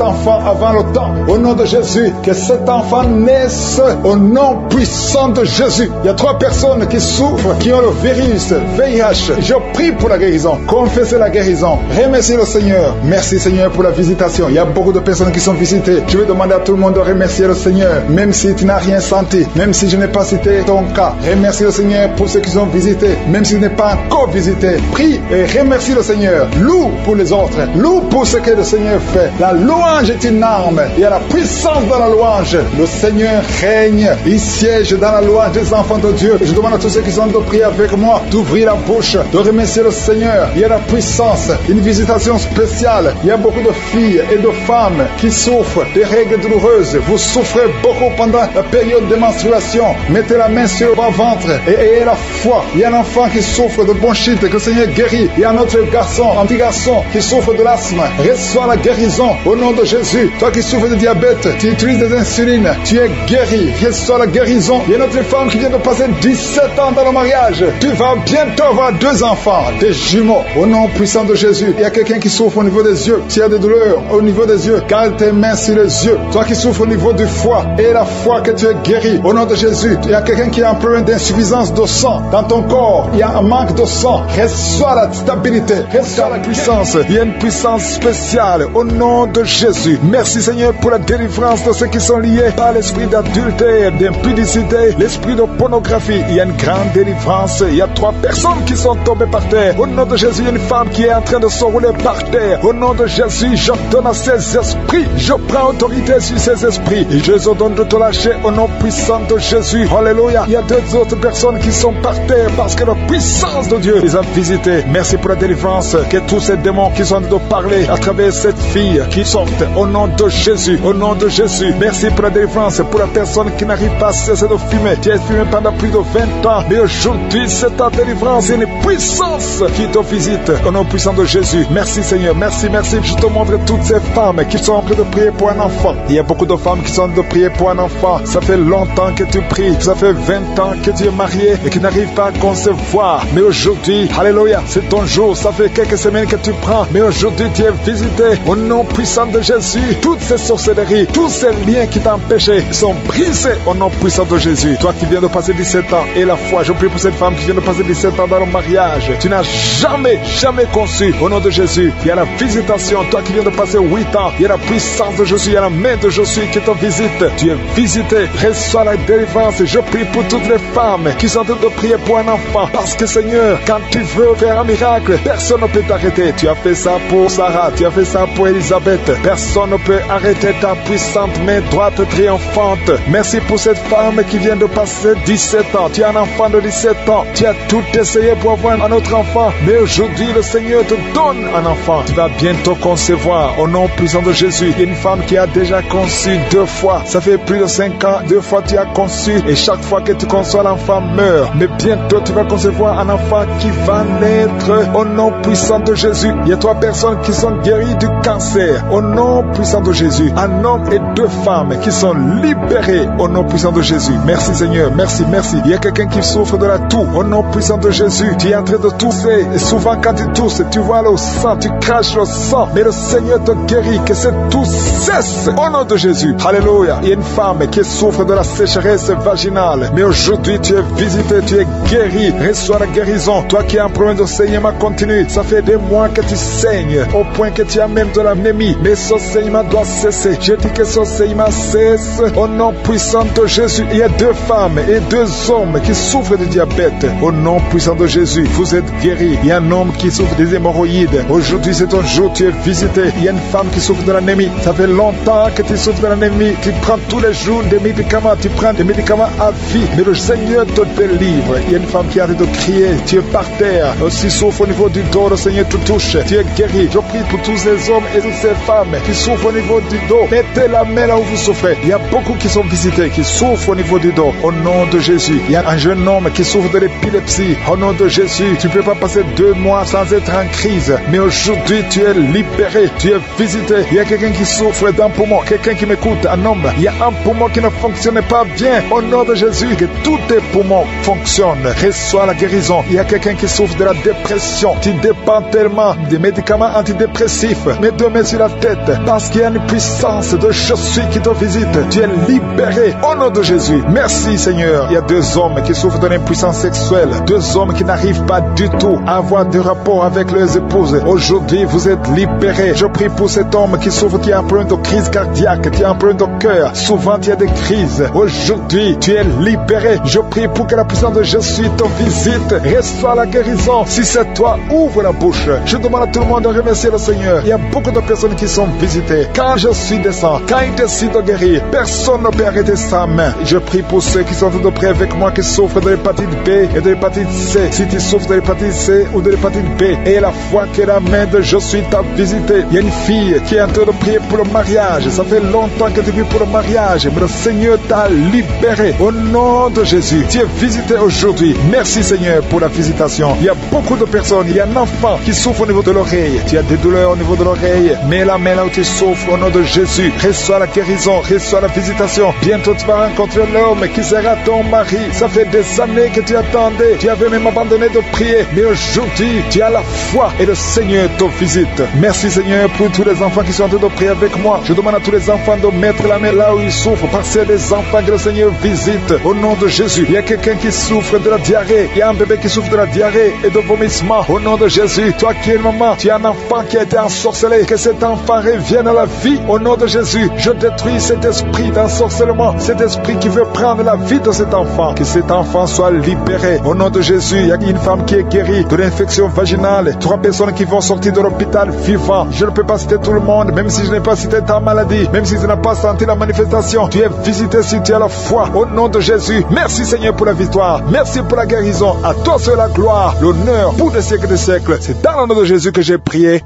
enfant avant le temps. Au nom de Jésus. Que cet enfant naisse au nom puissant de Jésus. Il y a 3 personnes qui souffrent, qui ont le virus VIH. Je prie pour la guérison. Confessez la guérison. Remerciez le Seigneur. Merci Seigneur pour la visitation. Il y a beaucoup de personnes qui sont visitées. Je vais demander à tout le monde de remercier le Seigneur. Même si tu n'as rien senti. Même si je n'ai pas cité ton cas. Remercie le Seigneur pour ceux qui sont visités. Même si tu n'es pas encore visité. Prie et remercie le Seigneur. Loue pour les autres. Loue pour ce que le Seigneur fait. La louange est une arme. Il y a la puissance dans la louange. Le Seigneur règne. Il siège dans la louange des enfants de Dieu. Je demande à tous ceux qui sont de prier avec moi d'ouvrir la bouche, de remercier le Seigneur. Il y a la puissance, une visitation spéciale. Il y a beaucoup de filles et de femmes qui souffrent des règles douloureuses. Vous souffrez beaucoup pendant la période de menstruation. Mettez la main sur le ventre et ayez la foi. Il y a un enfant qui souffre de bronchite, que le Seigneur guérit. Il y a un autre garçon, un petit garçon qui souffre de l'asthme. Reçois la guérison au nom de Jésus. Toi qui souffres de diabète, tu utilises des insulines, tu es guéri. Reçois la guérison. Il y a une autre femme qui vient de passer 17 ans dans le mariage. Tu vas bientôt avoir 2 enfants, des jumeaux. Au nom puissant de Jésus. Il y a quelqu'un qui souffre au niveau des yeux. Tu as des douleurs au niveau des yeux. Garde tes mains sur les yeux. Toi qui souffres au niveau du foie et la foi que tu es guéri. Au nom de Jésus. Il y a quelqu'un qui a un problème d'insuffisance de sang dans ton corps. Il y a un manque de sang. Reçois la stabilité. Reçois la puissance. Il y a une puissance spéciale au nom de Jésus. Merci Seigneur pour la délivrance de ceux qui sont liés par l'esprit d'adultère, d'impudicité, l'esprit de pornographie. Il y a une grande délivrance. Il y a 3 personnes qui sont tombées par terre. Au nom de Jésus, il y a une femme qui est en train de se rouler par terre. Au nom de Jésus, j'ordonne à ces esprits. Je prends autorité sur ces esprits. Et je les ordonne de te lâcher au nom puissant de Jésus. Alléluia. Il y a 2 autres personnes qui sont par terre parce que la puissance de Dieu les a visités. Merci pour la délivrance. Que tous ces démons qui sont en train de parler à travers cette fille qui sortent au nom de Jésus. Au nom de Jésus. Merci pour la délivrance. Pour la personne qui n'arrive pas à cesser de fumer. Tu as fumé pendant plus de 20 ans. Mais aujourd'hui, c'est ta délivrance et une puissance qui te visite. Au nom puissant de Jésus. Merci Seigneur. Merci, merci. Je te montre toutes ces femmes qui sont en train de prier pour un enfant. Il y a beaucoup de femmes qui sont en train de prier pour un enfant. Ça fait longtemps que tu pries. Ça fait 20 ans que tu es marié et qui n'arrive pas à concevoir. Mais aujourd'hui, alléluia, c'est ton jour. Ça fait quelques semaines que tu prends. Mais aujourd'hui, tu es visité. Au nom puissant de Jésus. Toutes ces sorcelleries, tous ces liens qui t'empêchaient sont brisés au nom puissant de Jésus. Toi qui viens de passer 17 ans et la foi, je prie pour cette femme qui vient de passer 17 ans dans le mariage. Tu n'as jamais conçu. Au nom de Jésus, il y a la visitation. Toi qui viens de passer 8 ans, il y a la puissance de Jésus, il y a la main de Jésus qui te visite. Tu es visité, reçois la délivrance. Je prie pour toutes les femmes qui sont en train de prier pour un enfant. Parce que Seigneur, quand tu veux faire un miracle, personne ne peut t'arrêter. Tu as fait ça pour Sarah, tu as fait ça pour Elisabeth. Personne ne peut arrêter ta puissante main droite triomphante. Merci pour cette femme qui vient de passer 17 ans. Tu as un enfant de 17 ans. Tu as tout essayé pour avoir un autre enfant. Mais aujourd'hui, le Seigneur te donne un enfant. Tu vas bientôt concevoir au nom puissant de Jésus. Il y a une femme qui a déjà conçu 2 fois. Ça fait plus de 5 ans. 2 fois tu as conçu. Et chaque fois que tu conçois, l'enfant meurt. Mais bientôt, tu vas concevoir un enfant qui va naître au nom puissant de Jésus. Il y a 3 personnes qui sont guéries du cancer au nom puissant de Jésus. Un homme et 2 femmes qui sont libérés au nom puissant de Jésus. Merci Seigneur, merci, merci. Il y a quelqu'un qui souffre de la toux au nom puissant de Jésus. Tu es en train de tousser et souvent quand tu tousses, tu vois le sang, tu craches le sang. Mais le Seigneur te guérit, que cette toux cesse au nom de Jésus. Alléluia. Il y a une femme qui souffre de la sécheresse vaginale. Mais aujourd'hui, tu es visité, tu es guéri. Reçois la guérison. Toi qui as un problème de saignement continu, ça fait des mois que tu saignes, au point que tu as même de l'anémie. Mais ce saignement doit cesser. Je dis que ce saignement cesse au nom puissant de Jésus. Il y a 2 femmes et 2 hommes qui souffrent de diabète. Au nom puissant de Jésus, vous êtes guéris. Il y a un homme qui souffre des hémorroïdes. Aujourd'hui, c'est ton jour, tu es visité. Il y a une femme qui souffre de l'anémie. Ça fait longtemps que tu souffres de l'anémie. Tu prends tous les jours des médicaments. Tu prends des médicaments à vie. Mais le Seigneur te délivre. Il y a une femme qui arrête de crier. Tu es par terre. Si souffre au niveau du dos, le Seigneur te touche. Tu es guéri. Je prie pour tous ces hommes et toutes ces femmes qui souffrent au niveau du dos. Mettez la main là où vous souffrez. Il y a beaucoup qui sont visités, qui souffrent au niveau du dos. Au nom de Jésus. Il y a un jeune homme qui souffre de l'épilepsie. Au nom de Jésus. Tu ne peux pas passer 2 mois sans être en crise. Mais aujourd'hui, tu es libéré. Tu es visité. Il y a quelqu'un qui souffre d'un poumon. Quelqu'un qui m'écoute, un homme. Il y a un poumon qui ne fonctionne pas bien. Au nom de Jésus, que tous tes poumons fonctionnent. Reçois la guérison. Il y a quelqu'un qui souffre de la dépression. Tu dépends tellement des médicaments antidépressifs. Mets 2 mains sur la tête. Parce qu'il y a une puissance de je suis qui te visite. Tu es libéré. Au nom de Jésus. Merci Seigneur. Il y a 2 hommes qui souffrent de l'impuissance sexuelle. 2 hommes qui n'arrivent pas du tout à avoir de rapport avec leurs épouses. Aujourd'hui, vous êtes libérés. Je prie pour cet homme qui souffre, qui a un problème de crise cardiaque, qui a un problème de cœur. Souvent, il y a des crises. Aujourd'hui, tu es libéré. Je prie pour que la puissance de Jésus te visite. Reçois la guérison. Si c'est toi, ouvre la bouche. Je demande à tout le monde de remercier le Seigneur. Il y a beaucoup de personnes qui sont visitées. Quand je suis descend, quand il décide de guérir, personne ne peut arrêter sa main. Je prie pour ceux qui sont en train de prier avec moi, qui souffrent de l'hépatite B et de l'hépatite C. Si tu souffres de l'hépatite C ou de l'hépatite B, et la foi que la main de Jésus t'a visité. Il y a une fille qui est en train de prier pour le mariage. Ça fait longtemps que tu pries pour le mariage, mais le Seigneur t'a libéré. Au nom de Jésus, tu es visité aujourd'hui. Merci Seigneur pour la visitation. Il y a beaucoup de personnes. Il y a un enfant qui souffre au niveau de l'oreille. Tu as des douleurs au niveau de l'oreille. Mets la main là où tu souffres au nom de Jésus. Reçois la guérison, reçois la visitation. Bientôt tu vas rencontrer l'homme qui sera ton mari. Ça fait des années que tu attendais. Tu avais même abandonné de prier. Mais aujourd'hui, tu as la foi et le Seigneur te visite. Merci Seigneur pour tous les enfants qui sont en train de prier avec moi. Je demande à tous les enfants de mettre la main là où ils souffrent. Parce que les enfants que le Seigneur visite au nom de Jésus. Il y a quelqu'un qui souffre de la diarrhée. Il y a un bébé qui souffre de la diarrhée et de vomissement. Au nom de Jésus, toi qui es une maman, tu as un enfant qui a été ensorcelé. Que cet enfant revienne à la vie au nom de Jésus. Je détruis cet esprit d'ensorcellement. Cet esprit qui veut prendre la vie de cet enfant. Que cet enfant soit libéré. Au nom de Jésus, il y a une femme qui est guérie de l'infection vaginale. 3 personnes qui vont sortir de l'hôpital vivant. Je ne peux pas citer tout le monde, même si je n'ai pas cité ta maladie, même si tu n'as pas senti la manifestation. Tu es visité si tu as la foi. Au nom de Jésus, merci Seigneur pour la victoire. Merci pour la guérison. À toi seul la gloire, l'honneur pour des siècles et des siècles. C'est dans le nom de Jésus que j'ai prié.